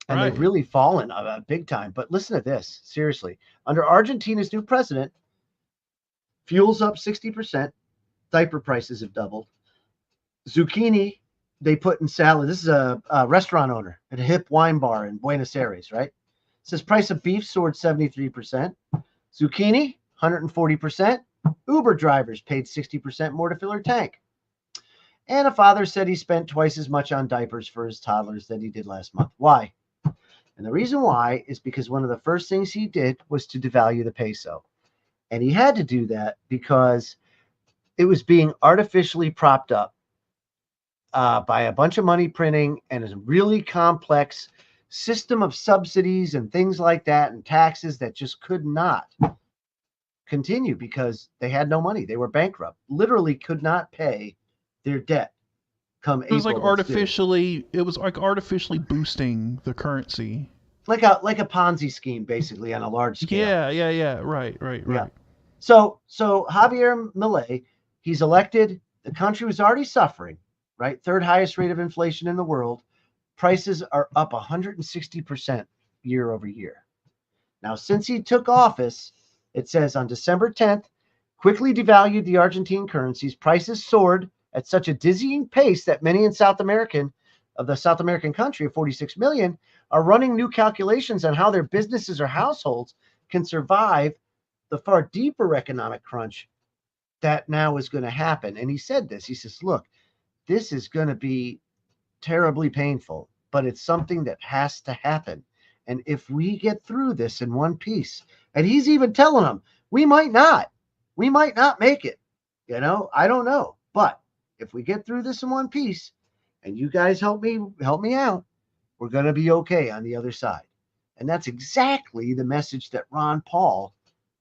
[SPEAKER 4] And they've really fallen big time. But listen to this, seriously. Under Argentina's new president, Fuel's up 60%. Diaper prices have doubled. Zucchini, they put in salad. This is a restaurant owner at a hip wine bar in Buenos Aires, right? It says price of beef soared 73%. Zucchini, 140%. Uber drivers paid 60% more to fill her tank. And a father said he spent twice as much on diapers for his toddlers than he did last month. Why? And the reason why is because one of the first things he did was to devalue the peso. And he had to do that because it was being artificially propped up by a bunch of money printing and a really complex system of subsidies and things like that and taxes that just could not continue because they had no money. They were bankrupt, literally could not pay their debt come April.
[SPEAKER 5] It was like artificially boosting the currency.
[SPEAKER 4] Like a Ponzi scheme, basically, on a large scale.
[SPEAKER 5] Yeah. Right.
[SPEAKER 4] Yeah. So Javier Milei, he's elected. The country was already suffering, right? Third highest rate of inflation in the world. Prices are up 160% year over year. Now, since he took office, it says on December 10th, quickly devalued the Argentine currencies. Prices soared at such a dizzying pace that many in the South American country of 46 million are running new calculations on how their businesses or households can survive the far deeper economic crunch that now is going to happen. And he said this. He says, look, this is going to be terribly painful, but it's something that has to happen. And if we get through this in one piece, and he's even telling them, we might not make it. I don't know. But if we get through this in one piece and you guys help me out, we're going to be okay on the other side. And that's exactly the message that Ron Paul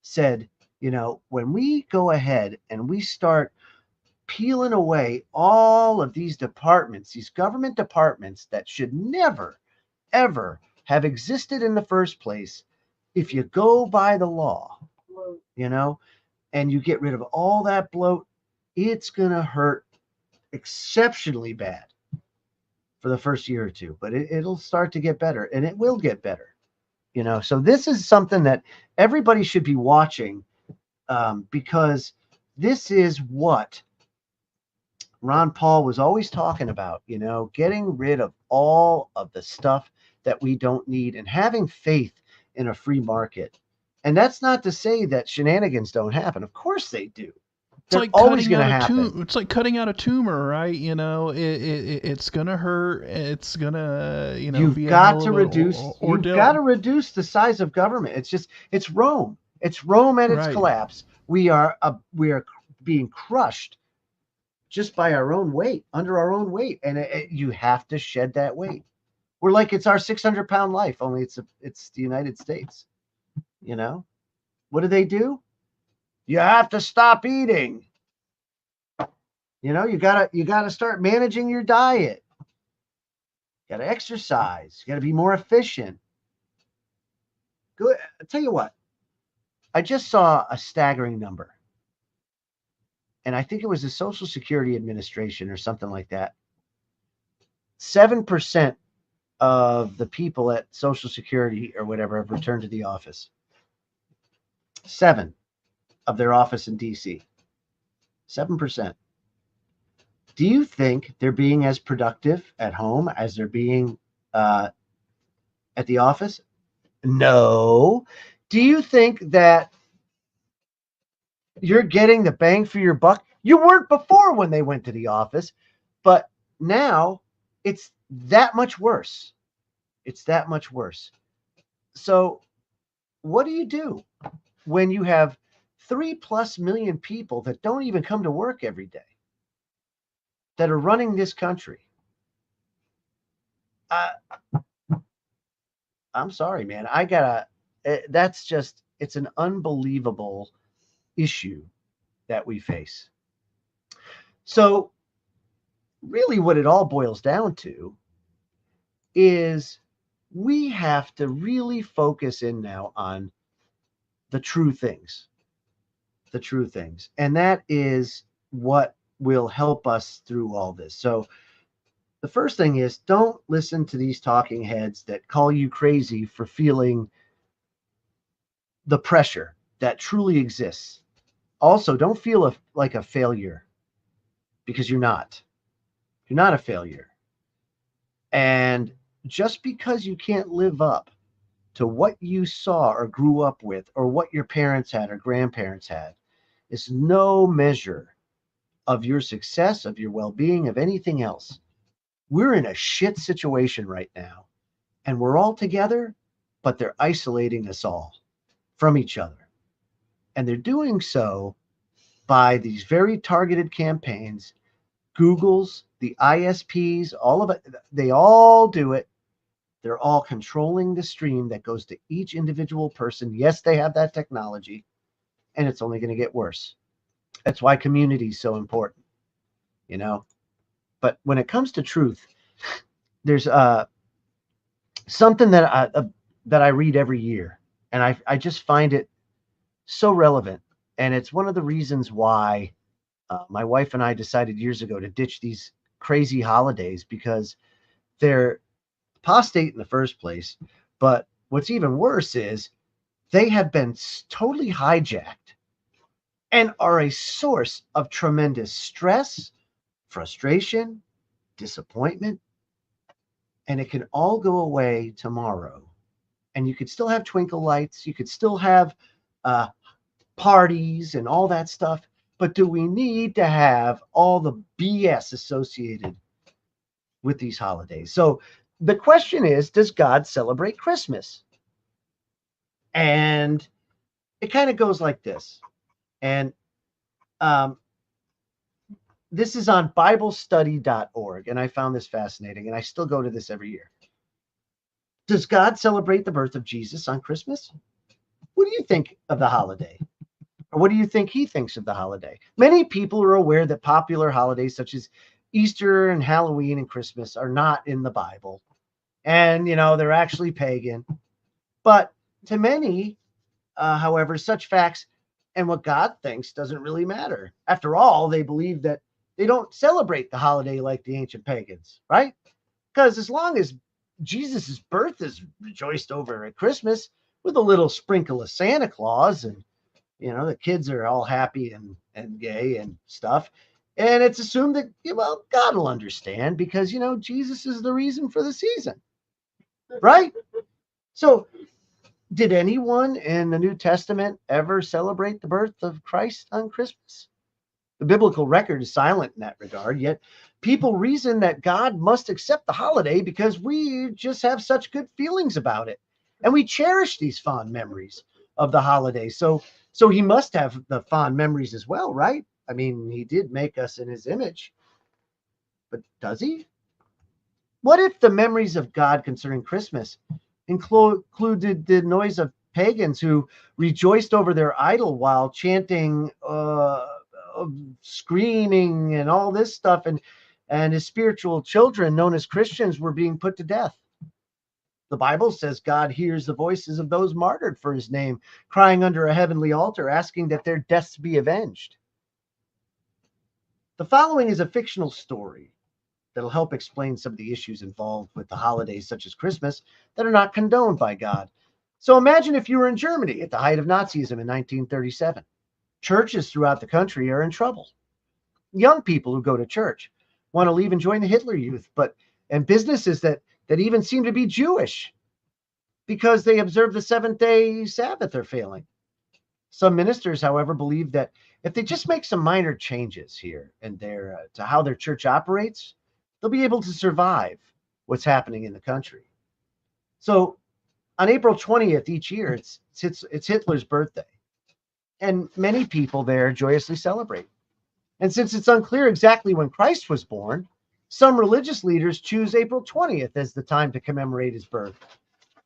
[SPEAKER 4] said, when we go ahead and we start peeling away all of these departments, these government departments that should never, ever have existed in the first place, if you go by the law, and you get rid of all that bloat, it's going to hurt exceptionally bad for the first year or two, but it'll start to get better, and it will get better. So this is something that everybody should be watching, because this is what Ron Paul was always talking about, getting rid of all of the stuff that we don't need and having faith in a free market. And that's not to say that shenanigans don't happen. Of course they do. They're always going to happen.
[SPEAKER 5] It's like cutting out a tumor, right? It's going to hurt. It's going to,
[SPEAKER 4] you've got to reduce the size of government. It's Rome. It's Rome at its collapse. We are being crushed just by our own weight, under our own weight. And you have to shed that weight. We're like, it's our 600-pound life, only it's the United States. What do? You have to stop eating. You gotta start managing your diet. You gotta exercise. You gotta be more efficient. Good. I'll tell you what. I just saw a staggering number. And I think it was the Social Security Administration or something like that. 7% of the people at Social Security or whatever have returned to the office. 7 of their office in DC. 7%. Do you think they're being as productive at home as they're being at the office? No. Do you think that you're getting the bang for your buck? You weren't before when they went to the office, but now it's that much worse. It's that much worse. So what do you do when you have 3+ million people that don't even come to work every day, that are running this country? I'm sorry, man. It's an unbelievable issue that we face. So really what it all boils down to is we have to really focus in now on the true things. The true things. And that is what will help us through all this. So the first thing is, don't listen to these talking heads that call you crazy for feeling the pressure that truly exists Also, don't feel like a failure, because you're not. You're not a failure. And just because you can't live up to what you saw or grew up with or what your parents had or grandparents had is no measure of your success, of your well-being, of anything else. We're in a shit situation right now, and we're all together, but they're isolating us all from each other. And they're doing so by these very targeted campaigns. Google's, the ISPs, all of it, they all do it. They're all controlling the stream that goes to each individual person. Yes, they have that technology, and it's only going to get worse. That's why community is so important, you know. But when it comes to truth, there's something that I read every year, and I just find it so relevant. And it's one of the reasons why my wife and I decided years ago to ditch these crazy holidays, because they're apostate in the first place. But what's even worse is they have been totally hijacked and are a source of tremendous stress, frustration, disappointment. And it can all go away tomorrow. And you could still have twinkle lights. You could still have parties and all that stuff. But do we need to have all the BS associated with these holidays? So the question is, does God celebrate Christmas? And it kind of goes like this. And this is on BibleStudy.org. And I found this fascinating. And I still go to this every year. Does God celebrate the birth of Jesus on Christmas? What do you think of the holiday? Or what do you think he thinks of the holiday? Many people are aware that popular holidays such as Easter and Halloween and Christmas are not in the Bible. And, you know, they're actually pagan. But to many, however, such facts and what God thinks doesn't really matter. After all, they believe that they don't celebrate the holiday like the ancient pagans, right? Because as long as Jesus' birth is rejoiced over at Christmas with a little sprinkle of Santa Claus, and, you know, the kids are all happy and gay and stuff. And it's assumed that, well, God will understand because, you know, Jesus is the reason for the season. Right? So did anyone in the New Testament ever celebrate the birth of Christ on Christmas? The biblical record is silent in that regard, yet people reason that God must accept the holiday because we just have such good feelings about it. And we cherish these fond memories of the holiday. So he must have the fond memories as well, right? I mean, he did make us in his image. But does he? What if the memories of God concerning Christmas included the noise of pagans who rejoiced over their idol while chanting, screaming, and all this stuff, and his spiritual children, known as Christians, were being put to death? The Bible says God hears the voices of those martyred for his name, crying under a heavenly altar, asking that their deaths be avenged. The following is a fictional story that'll help explain some of the issues involved with the holidays such as Christmas that are not condoned by God. So imagine if you were in Germany at the height of Nazism in 1937. Churches throughout the country are in trouble. Young people who go to church want to leave and join the Hitler Youth, and businesses that even seem to be Jewish because they observe the seventh-day Sabbath are failing. Some ministers, however, believe that if they just make some minor changes here and there to how their church operates, they'll be able to survive what's happening in the country. So on April 20th each year, it's Hitler's birthday. And many people there joyously celebrate. And since it's unclear exactly when Christ was born, some religious leaders choose April 20th as the time to commemorate his birth.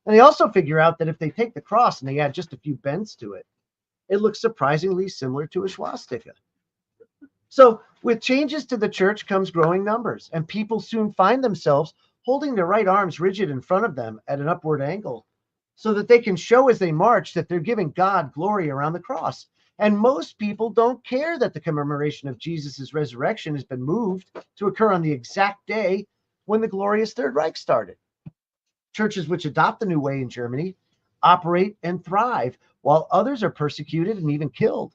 [SPEAKER 4] And they also figure out that if they take the cross and they add just a few bends to it, it looks surprisingly similar to a swastika. So with changes to the church comes growing numbers, and people soon find themselves holding their right arms rigid in front of them at an upward angle so that they can show as they march that they're giving God glory around the cross. And most people don't care that the commemoration of Jesus' resurrection has been moved to occur on the exact day when the glorious Third Reich started. Churches which adopt the new way in Germany operate and thrive, while others are persecuted and even killed.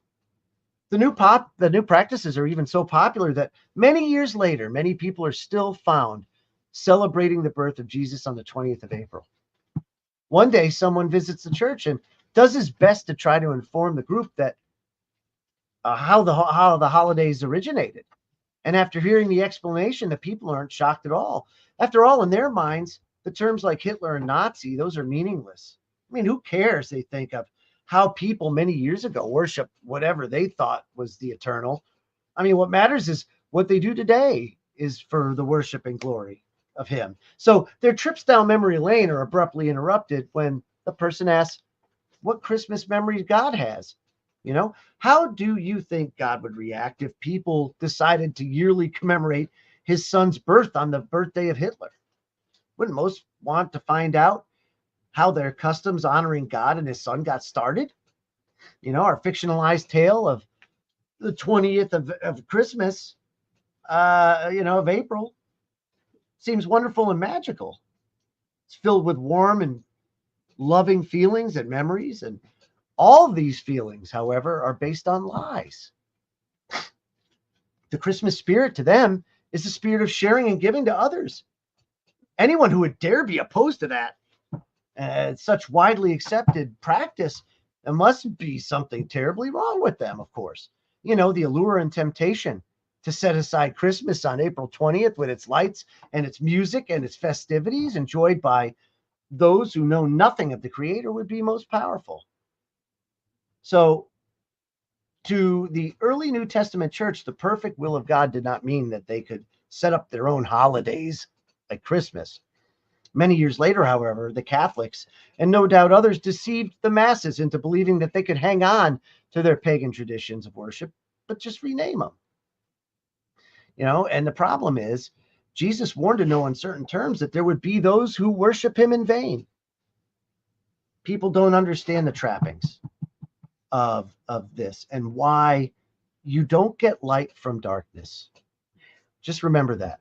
[SPEAKER 4] The new practices are even so popular that many years later, many people are still found celebrating the birth of Jesus on the 20th of April. One day, someone visits the church and does his best to try to inform the group that how the holidays originated. And after hearing the explanation, the people aren't shocked at all. After all, in their minds, the terms like Hitler and Nazi, those are meaningless. I mean, who cares, they think, of how people many years ago worshiped whatever they thought was the eternal. I mean, what matters is what they do today is for the worship and glory of him. So their trips down memory lane are abruptly interrupted when the person asks what Christmas memories God has. You know, how do you think God would react if people decided to yearly commemorate his son's birth on the birthday of Hitler? Wouldn't most want to find out how their customs honoring God and his son got started? You know, our fictionalized tale of the 20th of Christmas, of April, seems wonderful and magical. It's filled with warm and loving feelings and memories. And all of these feelings, however, are based on lies. The Christmas spirit to them is the spirit of sharing and giving to others. Anyone who would dare be opposed to that, such widely accepted practice, there must be something terribly wrong with them, of course. You know, the allure and temptation to set aside Christmas on April 20th with its lights and its music and its festivities enjoyed by those who know nothing of the Creator would be most powerful. So, to the early New Testament church, the perfect will of God did not mean that they could set up their own holidays like Christmas. Many years later, however, the Catholics, and no doubt others, deceived the masses into believing that they could hang on to their pagan traditions of worship, but just rename them. You know, and the problem is, Jesus warned in no uncertain terms that there would be those who worship him in vain. People don't understand the trappings of this and why you don't get light from darkness. Just remember that.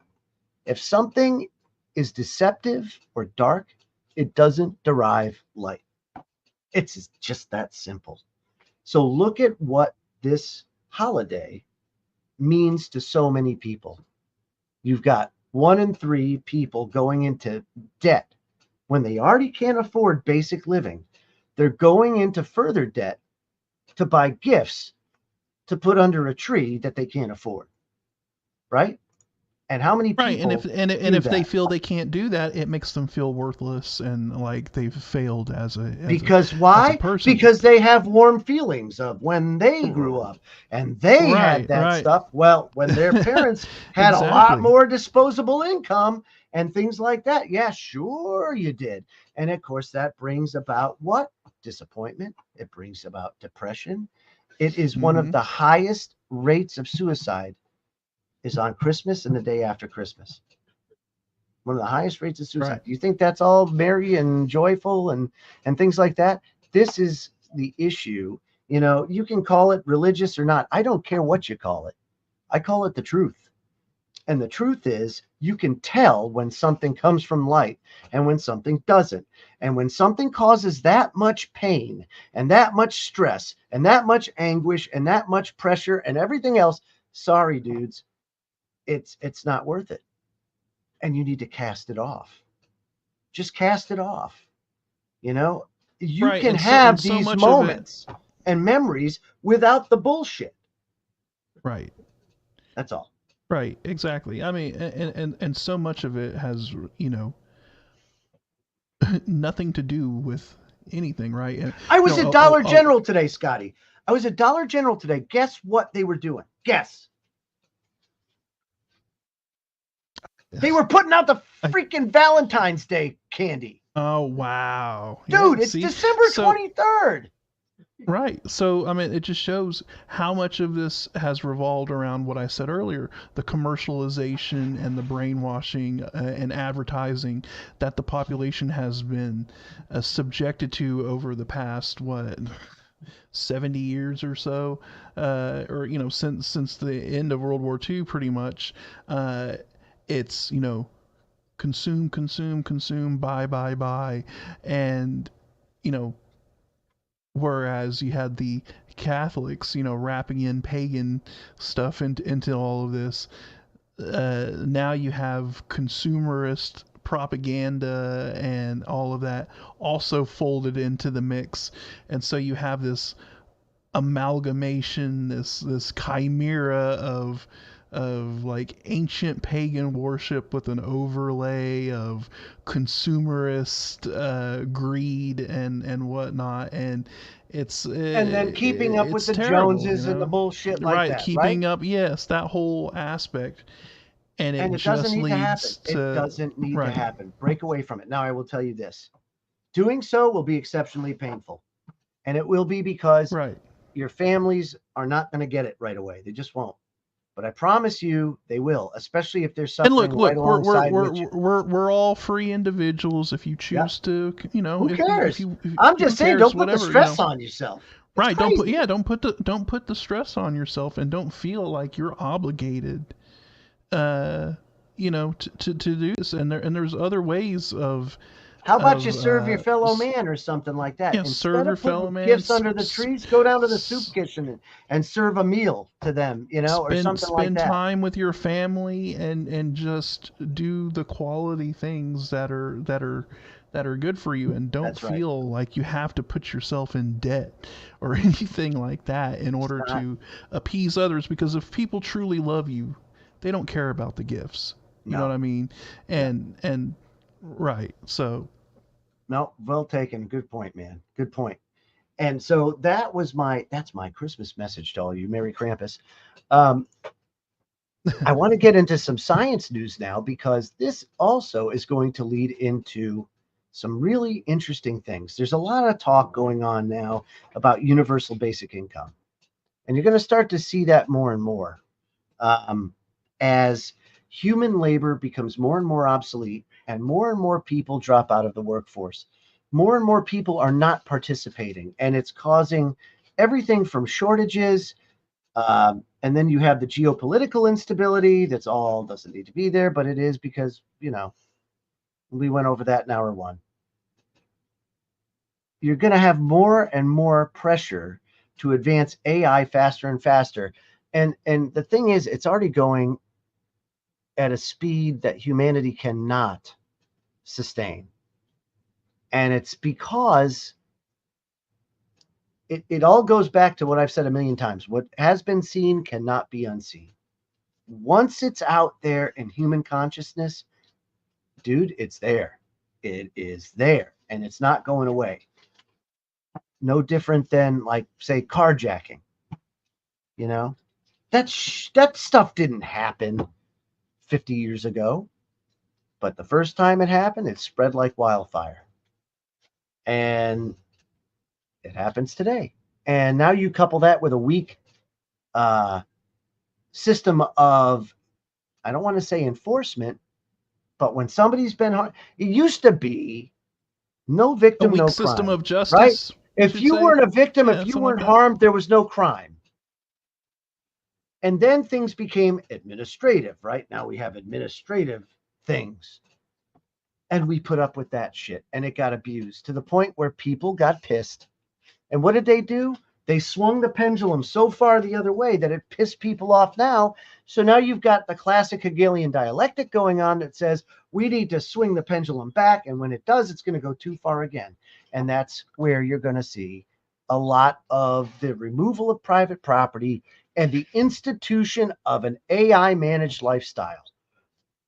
[SPEAKER 4] If something is deceptive or dark, it doesn't derive light. It's just that simple. So look at what this holiday means to so many people. You've got 1 in 3 people going into debt when they already can't afford basic living. They're going into further debt to buy gifts to put under a tree that they can't afford. Right? And how many people?
[SPEAKER 5] Right, and if they feel they can't do that, it makes them feel worthless and like they've failed as a person.
[SPEAKER 4] Because they have warm feelings of when they grew up and they had that stuff. Well, when their parents had a lot more disposable income and things like that. Yeah, sure you did. And of course, that brings about what? Disappointment. It brings about depression. It is one of the highest rates of suicide is on Christmas and the day after Christmas. One of the highest rates of suicide. Right. Do you think that's all merry and joyful and things like that? This is the issue. You know, you can call it religious or not. I don't care what you call it. I call it the truth. And the truth is you can tell when something comes from light and when something doesn't. And when something causes that much pain and that much stress and that much anguish and that much pressure and everything else, sorry, dudes, it's not worth it. And you need to cast it off. Just cast it off. You know, you can have these moments and memories without the bullshit.
[SPEAKER 5] Right.
[SPEAKER 4] That's all.
[SPEAKER 5] Right. Exactly. I mean, and so much of it has, you know, nothing to do with anything, right? And,
[SPEAKER 4] I was at Dollar General today, Scotty. I was at Dollar General today. Guess what they were doing? Guess. They were putting out the freaking Valentine's Day candy.
[SPEAKER 5] Oh, wow.
[SPEAKER 4] Dude, it's December 23rd.
[SPEAKER 5] Right. So, I mean, it just shows how much of this has revolved around what I said earlier, the commercialization and the brainwashing and advertising that the population has been subjected to over the past, 70 years or so, or, you know, since the end of World War II, pretty much. It's, you know, consume, buy, and, you know, whereas you had the Catholics, wrapping in pagan stuff into all of this. Now you have consumerist propaganda and all of that also folded into the mix, and so you have this amalgamation, this chimera of like ancient pagan worship with an overlay of consumerist greed and whatnot, and
[SPEAKER 4] and then keeping up with the
[SPEAKER 5] terrible,
[SPEAKER 4] Joneses and the bullshit like
[SPEAKER 5] right,
[SPEAKER 4] that,
[SPEAKER 5] keeping
[SPEAKER 4] right?
[SPEAKER 5] up, yes, that whole aspect, and it
[SPEAKER 4] And it
[SPEAKER 5] just
[SPEAKER 4] doesn't need to happen.
[SPEAKER 5] leads to
[SPEAKER 4] It doesn't need to
[SPEAKER 5] right.
[SPEAKER 4] happen. Break away from it. Now, I will tell you this. Doing so will be exceptionally painful. And it will be because
[SPEAKER 5] Right.
[SPEAKER 4] your families are not going to get it right away. They just won't. But I promise you they will, especially if they're
[SPEAKER 5] And
[SPEAKER 4] suffering
[SPEAKER 5] look,
[SPEAKER 4] right
[SPEAKER 5] we're
[SPEAKER 4] alongside with you.
[SPEAKER 5] we're all free individuals. If you choose to,
[SPEAKER 4] Who cares?
[SPEAKER 5] if
[SPEAKER 4] I'm
[SPEAKER 5] who
[SPEAKER 4] just saying,
[SPEAKER 5] cares,
[SPEAKER 4] don't put the
[SPEAKER 5] whatever,
[SPEAKER 4] stress on yourself. It's
[SPEAKER 5] Right.
[SPEAKER 4] crazy.
[SPEAKER 5] Don't put the stress on yourself, and don't feel like you're obligated, to do this. And there's other ways of.
[SPEAKER 4] How about you serve your fellow man or something like that?
[SPEAKER 5] Yeah, serve
[SPEAKER 4] Instead
[SPEAKER 5] your
[SPEAKER 4] of putting
[SPEAKER 5] fellow man.
[SPEAKER 4] gifts under the trees, go down to the soup kitchen and serve a meal to them, or something like
[SPEAKER 5] Spend
[SPEAKER 4] that.
[SPEAKER 5] time with your family and just do the quality things that are good for you, and don't
[SPEAKER 4] That's right.
[SPEAKER 5] feel like you have to put yourself in debt or anything like that in order to appease others, because if people truly love you, they don't care about the gifts. You know what I mean? And right. So
[SPEAKER 4] no, well taken. Good point, man. Good point. And so that's my Christmas message to all you. Merry Krampus. I want to get into some science news now, because this also is going to lead into some really interesting things. There's a lot of talk going on now about universal basic income. And you're going to start to see that more and more as human labor becomes more and more obsolete, and more people drop out of the workforce. More and more people are not participating, and it's causing everything from shortages. And then you have the geopolitical instability. That's all doesn't need to be there, but it is, because, we went over that in hour one. You're going to have more and more pressure to advance AI faster and faster. And the thing is, it's already going at a speed that humanity cannot sustain. And it's because it all goes back to what I've said a million times. What has been seen cannot be unseen. Once it's out there in human consciousness, dude, it's there. It is there, and it's not going away. No different than, like, say, carjacking. That stuff didn't happen 50 years ago, but the first time it happened, it spread like wildfire. And it happens today. And now you couple that with a weak system of, I don't want to say enforcement, but when somebody's been harmed, it used to be no victim, no
[SPEAKER 5] system
[SPEAKER 4] crime,
[SPEAKER 5] of justice,
[SPEAKER 4] right? If you weren't a victim, if you weren't harmed, there was no crime. And then things became administrative, right? Now we have administrative things. And we put up with that shit, and it got abused to the point where people got pissed. And what did they do? They swung the pendulum so far the other way that it pissed people off now. So now you've got the classic Hegelian dialectic going on that says we need to swing the pendulum back. And when it does, it's going to go too far again. And that's where you're going to see a lot of the removal of private property and the institution of an AI managed lifestyle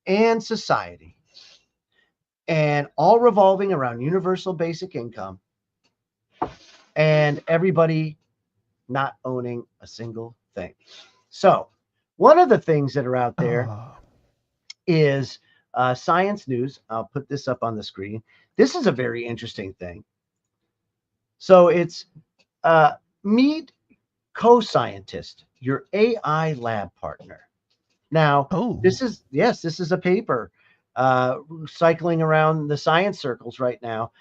[SPEAKER 4] and society. And all revolving around universal basic income, and everybody not owning a single thing. So one of the things that are out there is science news. I'll put this up on the screen. This is a very interesting thing. So it's meet co-scientist, your AI lab partner. Now, this is a paper cycling around the science circles right now.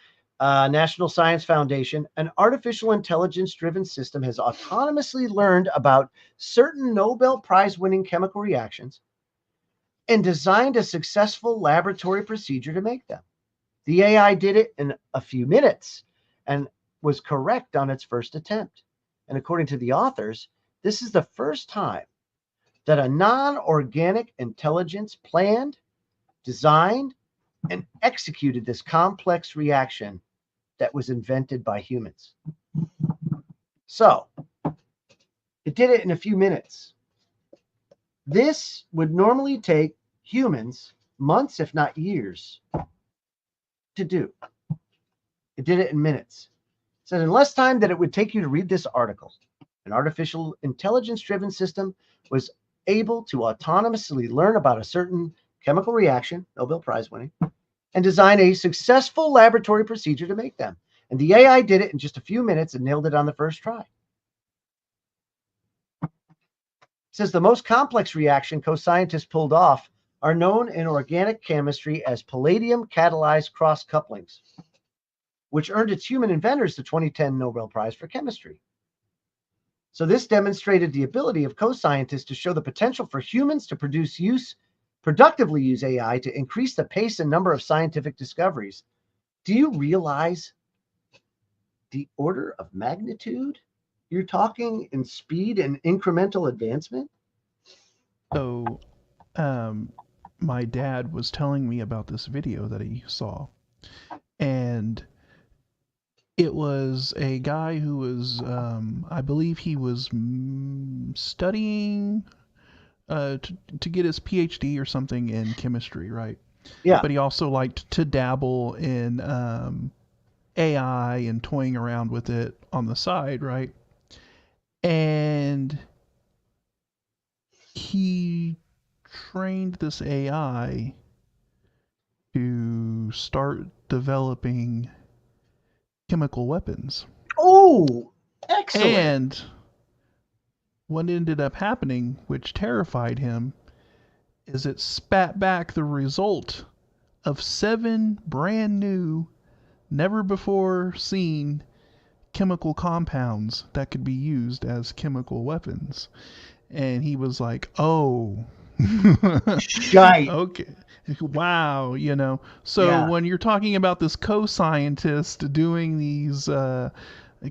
[SPEAKER 4] National Science Foundation, an artificial intelligence-driven system has autonomously learned about certain Nobel Prize-winning chemical reactions and designed a successful laboratory procedure to make them. The AI did it in a few minutes, and was correct on its first attempt. And according to the authors, this is the first time that a non-organic intelligence planned, designed, and executed this complex reaction that was invented by humans. So, it did it in a few minutes. This would normally take humans months, if not years, to do. It did it in minutes. It said in less time than it would take you to read this article, an artificial intelligence-driven system was able to autonomously learn about a certain chemical reaction, Nobel Prize winning, and design a successful laboratory procedure to make them. And the AI did it in just a few minutes and nailed it on the first try. It says the most complex reaction co-scientists pulled off are known in organic chemistry as palladium catalyzed cross couplings, which earned its human inventors the 2010 Nobel Prize for Chemistry. So this demonstrated the ability of co-scientists to show the potential for humans to productively use AI to increase the pace and number of scientific discoveries. Do you realize the order of magnitude you're talking in speed and incremental advancement?
[SPEAKER 5] So, my dad was telling me about this video that he saw, and it was a guy who was, I believe he was studying to get his PhD or something in chemistry, right?
[SPEAKER 4] Yeah.
[SPEAKER 5] But he also liked to dabble in AI and toying around with it on the side, right? And he trained this AI to start developing chemical weapons.
[SPEAKER 4] Oh, excellent.
[SPEAKER 5] And what ended up happening, which terrified him, is it spat back the result of 7 brand new, never before seen chemical compounds that could be used as chemical weapons. And he was like, oh,
[SPEAKER 4] shite.
[SPEAKER 5] Okay. Wow, you know. So
[SPEAKER 4] Yeah.
[SPEAKER 5] when you're talking about this co-scientist doing these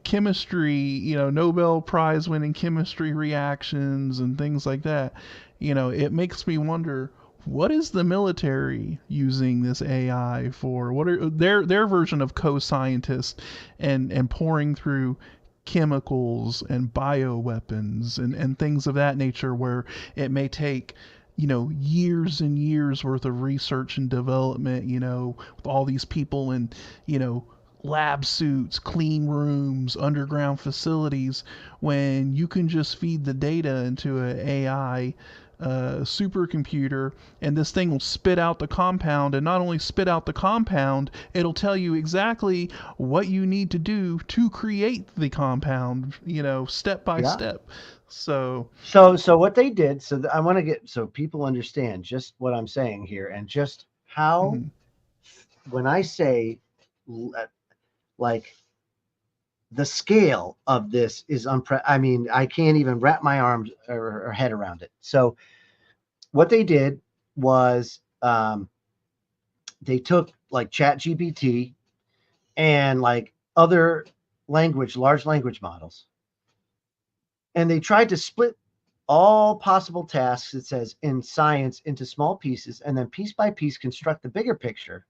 [SPEAKER 5] chemistry, you know, Nobel Prize winning chemistry reactions and things like that, you know, it makes me wonder, what is the military using this AI for? What are their version of co-scientists and pouring through chemicals and bioweapons and things of that nature, where it may take, you know, years and years worth of research and development, you know, with all these people in, you know, lab suits, clean rooms, underground facilities, when you can just feed the data into an AI supercomputer, and this thing will spit out the compound, and not only spit out the compound, it'll tell you exactly what you need to do to create the compound, you know, step by step. So
[SPEAKER 4] what they did, I want to get, so people understand just what I'm saying here, and just how, when I say, like, the scale of this is I mean, I can't even wrap my arms or head around it. So what they did was they took like ChatGPT and like other large language models, and they tried to split all possible tasks, it says, in science into small pieces, and then piece by piece construct the bigger picture.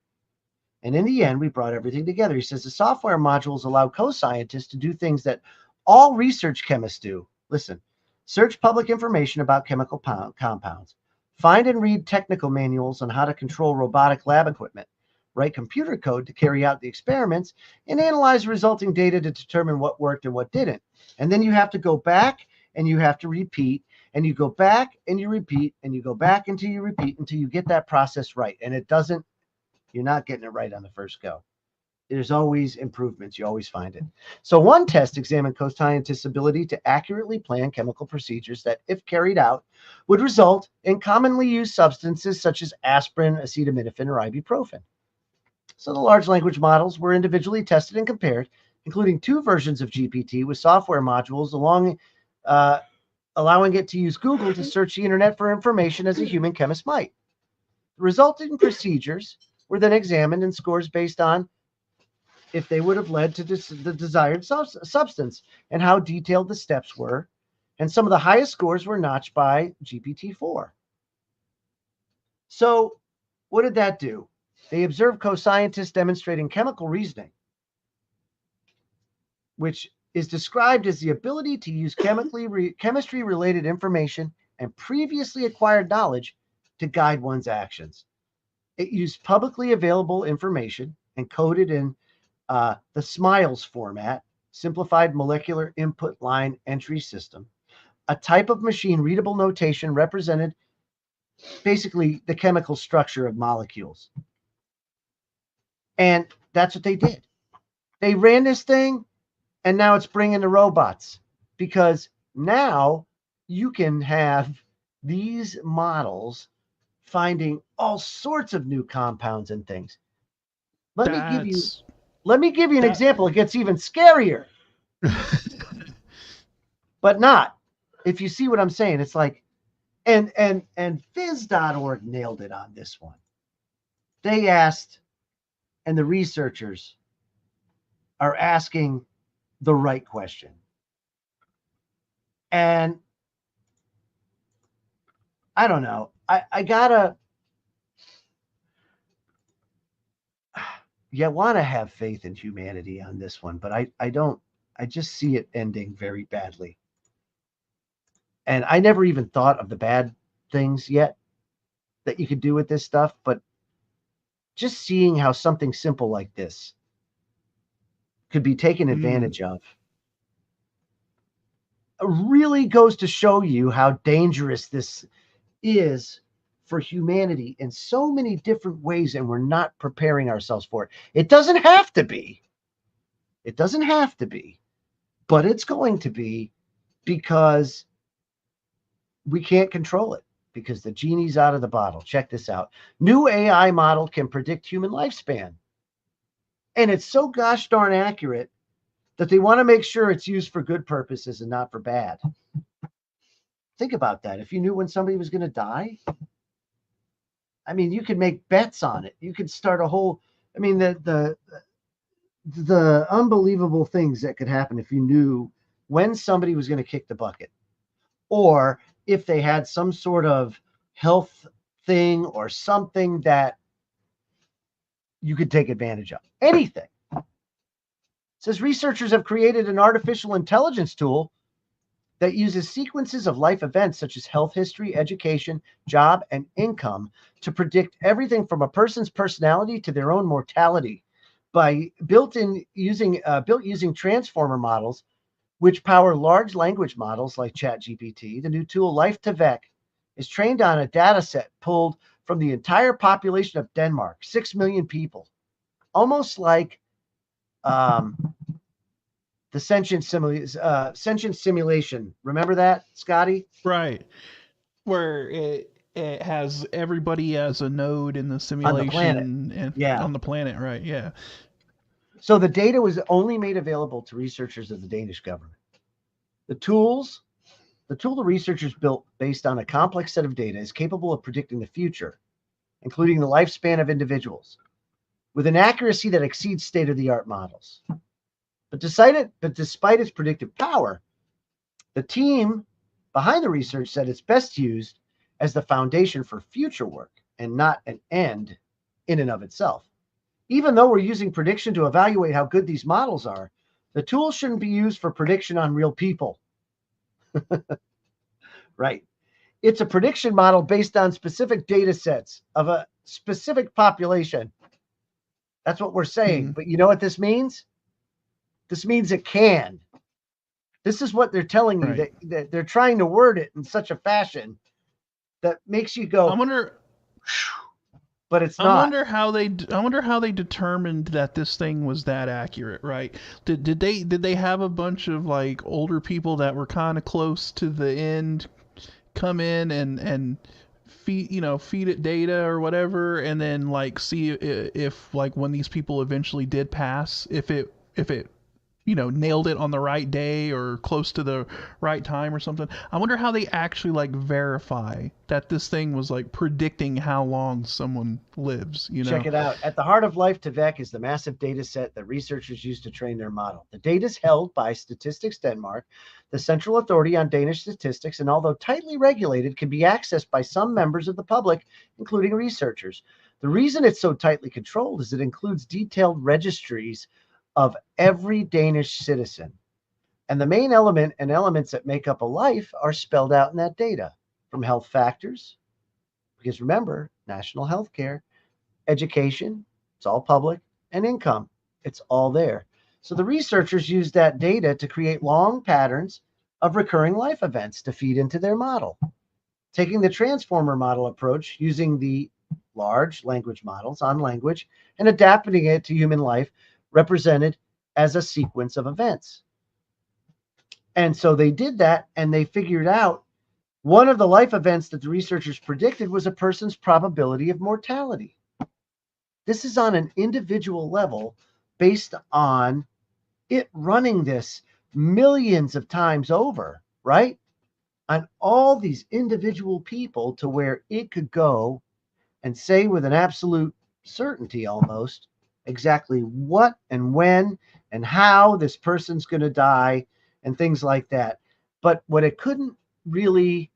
[SPEAKER 4] And in the end, we brought everything together. He says the software modules allow co-scientists to do things that all research chemists do. Listen, search public information about chemical compounds, find and read technical manuals on how to control robotic lab equipment, write computer code to carry out the experiments, and analyze resulting data to determine what worked and what didn't. And then you have to go back and you have to repeat, and you go back and you repeat, and you go back until you repeat until you get that process right. And it doesn't, you're not getting it right on the first go. There's always improvements. You always find it. So one test examined co-scientists' ability to accurately plan chemical procedures that, if carried out, would result in commonly used substances such as aspirin, acetaminophen, or ibuprofen. So the large language models were individually tested and compared, including 2 versions of GPT with software modules allowing it to use Google to search the internet for information as a human chemist might. The resulting procedures were then examined, and scores based on if they would have led to the desired substance, and how detailed the steps were. And some of the highest scores were notched by GPT-4. So what did that do? They observed co-scientists demonstrating chemical reasoning, which is described as the ability to use chemistry-related information and previously acquired knowledge to guide one's actions. It used publicly available information encoded in the SMILES format, Simplified Molecular Input Line Entry System, a type of machine-readable notation represented basically the chemical structure of molecules. And that's what they did. They ran this thing, and now it's bringing the robots, because now you can have these models finding all sorts of new compounds and things. Let me give you an example. It gets even scarier. But not. If you see what I'm saying, it's like, and Phys.org nailed it on this one. They asked, and the researchers are asking the right question. And I don't know. I gotta, want to have faith in humanity on this one, but I don't. I just see it ending very badly. And I never even thought of the bad things yet that you could do with this stuff, but just seeing how something simple like this could be taken advantage of really goes to show you how dangerous this is for humanity in so many different ways, and we're not preparing ourselves for it. It doesn't have to be. It doesn't have to be, but it's going to be, because we can't control it, because the genie's out of the bottle. Check this out. New AI model can predict human lifespan. And it's so gosh darn accurate that they want to make sure it's used for good purposes and not for bad. Think about that. If you knew when somebody was going to die, I mean, you could make bets on it. You could start a whole, I mean, the unbelievable things that could happen if you knew when somebody was going to kick the bucket, or if they had some sort of health thing or something that you could take advantage of. Anything. It says researchers have created an artificial intelligence tool that uses sequences of life events such as health history, education, job, and income to predict everything from a person's personality to their own mortality by built using transformer models, which power large language models like ChatGPT. The new tool, Life2Vec, is trained on a data set pulled from the entire population of Denmark, 6 million people. Almost like the sentient simulation. Remember that, Scotty?
[SPEAKER 5] Right. Where it has everybody as a node in the simulation.
[SPEAKER 4] On the planet.
[SPEAKER 5] And on the planet, right, yeah.
[SPEAKER 4] So the data was only made available to researchers of the Danish government. The tool the researchers built based on a complex set of data is capable of predicting the future, including the lifespan of individuals, with an accuracy that exceeds state-of-the-art models. But despite its predictive power, the team behind the research said it's best used as the foundation for future work and not an end in and of itself. Even though we're using prediction to evaluate how good these models are, the tool shouldn't be used for prediction on real people. Right. It's a prediction model based on specific data sets of a specific population. That's what we're saying. But you know what this means? This means it can. This is what they're telling you, that they're trying to word it in such a fashion that makes you go,
[SPEAKER 5] I wonder,
[SPEAKER 4] but it's not.
[SPEAKER 5] I wonder how they determined that this thing was that accurate, right? Did they have a bunch of like older people that were kind of close to the end come in and feed it data or whatever, and then like see if like when these people eventually did pass, if it nailed it on the right day or close to the right time or something. I wonder how they actually like verify that this thing was like predicting how long someone lives.
[SPEAKER 4] Check it out. At the heart of Life to Vec is the massive data set that researchers use to train their model. The data is held by Statistics Denmark, the central authority on Danish statistics, and although tightly regulated, can be accessed by some members of the public, including researchers. The reason it's so tightly controlled is it includes detailed registries of every Danish citizen. And the main element and elements that make up a life are spelled out in that data, from health factors, because remember, national health care, education, it's all public, and income, it's all there. So the researchers use that data to create long patterns of recurring life events to feed into their model. Taking the transformer model approach, using the large language models on language and adapting it to human life, represented as a sequence of events. And so they did that, and they figured out one of the life events that the researchers predicted was a person's probability of mortality. This is on an individual level based on it running this millions of times over, right? On all these individual people, to where it could go and say with an absolute certainty almost exactly what and when and how this person's going to die and things like that. But what it couldn't really,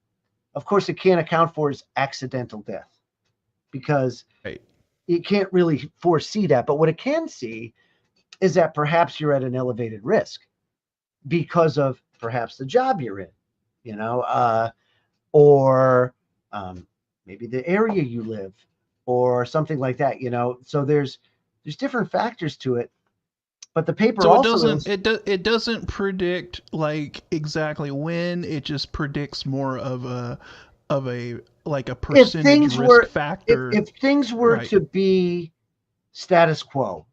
[SPEAKER 4] of course, it can't account for is accidental death, because it can't really foresee that. But what it can see is that perhaps you're at an elevated risk because of perhaps the job you're in, or maybe the area you live or something like that, So there's different factors to it. But the paper
[SPEAKER 5] it doesn't predict like exactly when. It just predicts more of a percentage risk factor.
[SPEAKER 4] If things were to be status quo,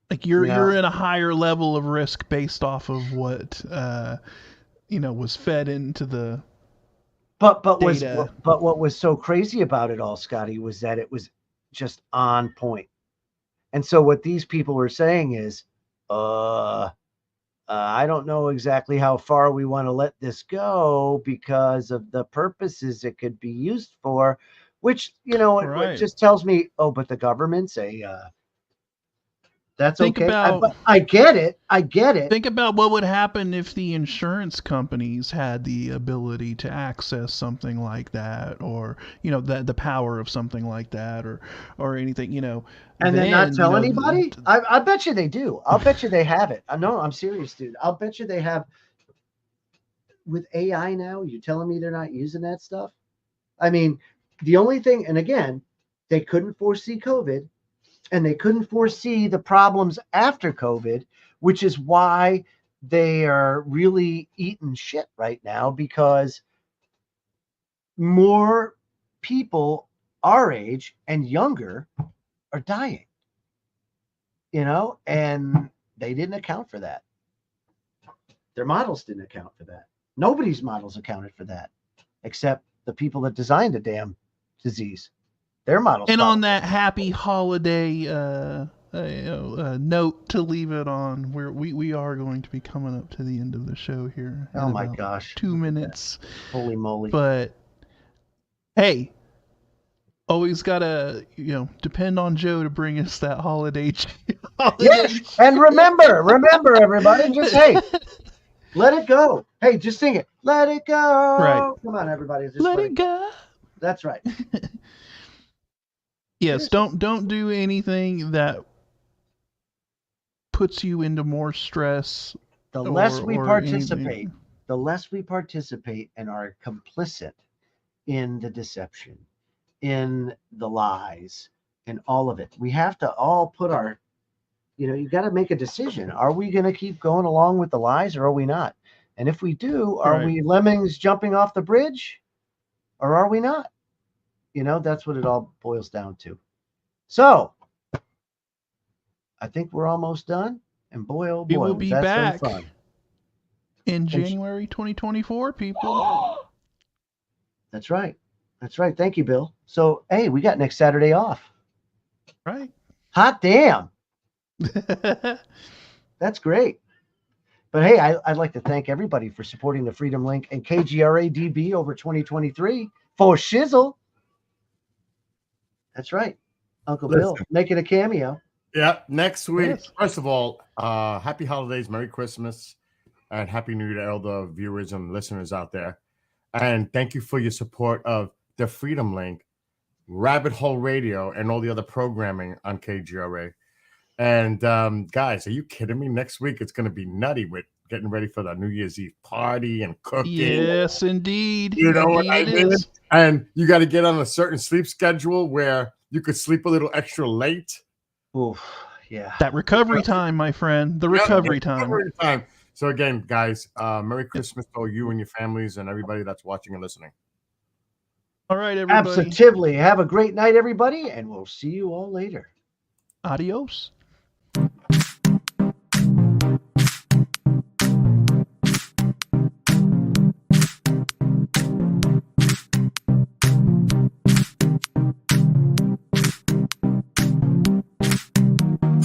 [SPEAKER 5] like you're in a higher level of risk based off of what was fed into the data.
[SPEAKER 4] What was so crazy about it all, Scotty, was that it was just on point. And so what these people were saying is, I don't know exactly how far we want to let this go because of the purposes it could be used for, which, it just tells me, but the government's that's okay. I get it.
[SPEAKER 5] Think about what would happen if the insurance companies had the ability to access something like that, or the power of something like that, or anything,
[SPEAKER 4] and then not tell anybody. I bet you they do. I'll bet you they have it. No, I'm serious, dude. I'll bet you they have. With AI now, you're telling me they're not using that stuff? I mean, the only thing, and again, they couldn't foresee COVID. And they couldn't foresee the problems after COVID, which is why they are really eating shit right now, because more people our age and younger are dying, and they didn't account for that. Their models didn't account for that. Nobody's models accounted for that, except the people that designed the damn disease. Their models.
[SPEAKER 5] And on that happy holiday note to leave it on, we are going to be coming up to the end of the show here.
[SPEAKER 4] Oh my gosh,
[SPEAKER 5] 2 minutes.
[SPEAKER 4] Holy moly!
[SPEAKER 5] But hey, always gotta depend on Joe to bring us that holiday.
[SPEAKER 4] Yes, and remember, everybody, just let it go. Hey, just sing it. Let it go.
[SPEAKER 5] Right.
[SPEAKER 4] Come on, everybody. Just
[SPEAKER 5] let it go.
[SPEAKER 4] That's right.
[SPEAKER 5] Yes, don't do anything that puts you into more stress.
[SPEAKER 4] The less we participate and are complicit in the deception, in the lies, and all of it. We have to all put our, you got to make a decision. Are we going to keep going along with the lies, or are we not? And if we do, are we lemmings jumping off the bridge, or are we not? That's what it all boils down to. So I think we're almost done. And boy, oh boy,
[SPEAKER 5] we will be back
[SPEAKER 4] fun.
[SPEAKER 5] In January 2024, people.
[SPEAKER 4] That's right. Thank you, Bill. So, hey, we got next Saturday off.
[SPEAKER 5] Right.
[SPEAKER 4] Hot damn. That's great. But hey, I'd like to thank everybody for supporting the Freedom Link and KGRA DB over 2023 for shizzle. That's right. Uncle Bill making a cameo.
[SPEAKER 7] Yeah, next week.
[SPEAKER 5] Yes.
[SPEAKER 7] First of all, happy holidays, Merry Christmas, and Happy New Year to all the viewers and listeners out there. And thank you for your support of the Freedom Link, Rabbit Hole Radio, and all the other programming on KGRA. And guys, are you kidding me? Next week it's going to be nutty with getting ready for the New Year's Eve party and cooking.
[SPEAKER 5] Yes, indeed.
[SPEAKER 7] You know what I mean?
[SPEAKER 5] Is.
[SPEAKER 7] And you got to get on a certain sleep schedule where you could sleep a little extra late.
[SPEAKER 4] Oof, yeah.
[SPEAKER 5] That recovery time, my friend. The recovery time.
[SPEAKER 7] So again, guys, Merry Christmas to all you and your families and everybody that's watching and listening.
[SPEAKER 5] All right, everybody.
[SPEAKER 4] Absolutely. Have a great night, everybody, and we'll see you all later.
[SPEAKER 5] Adios.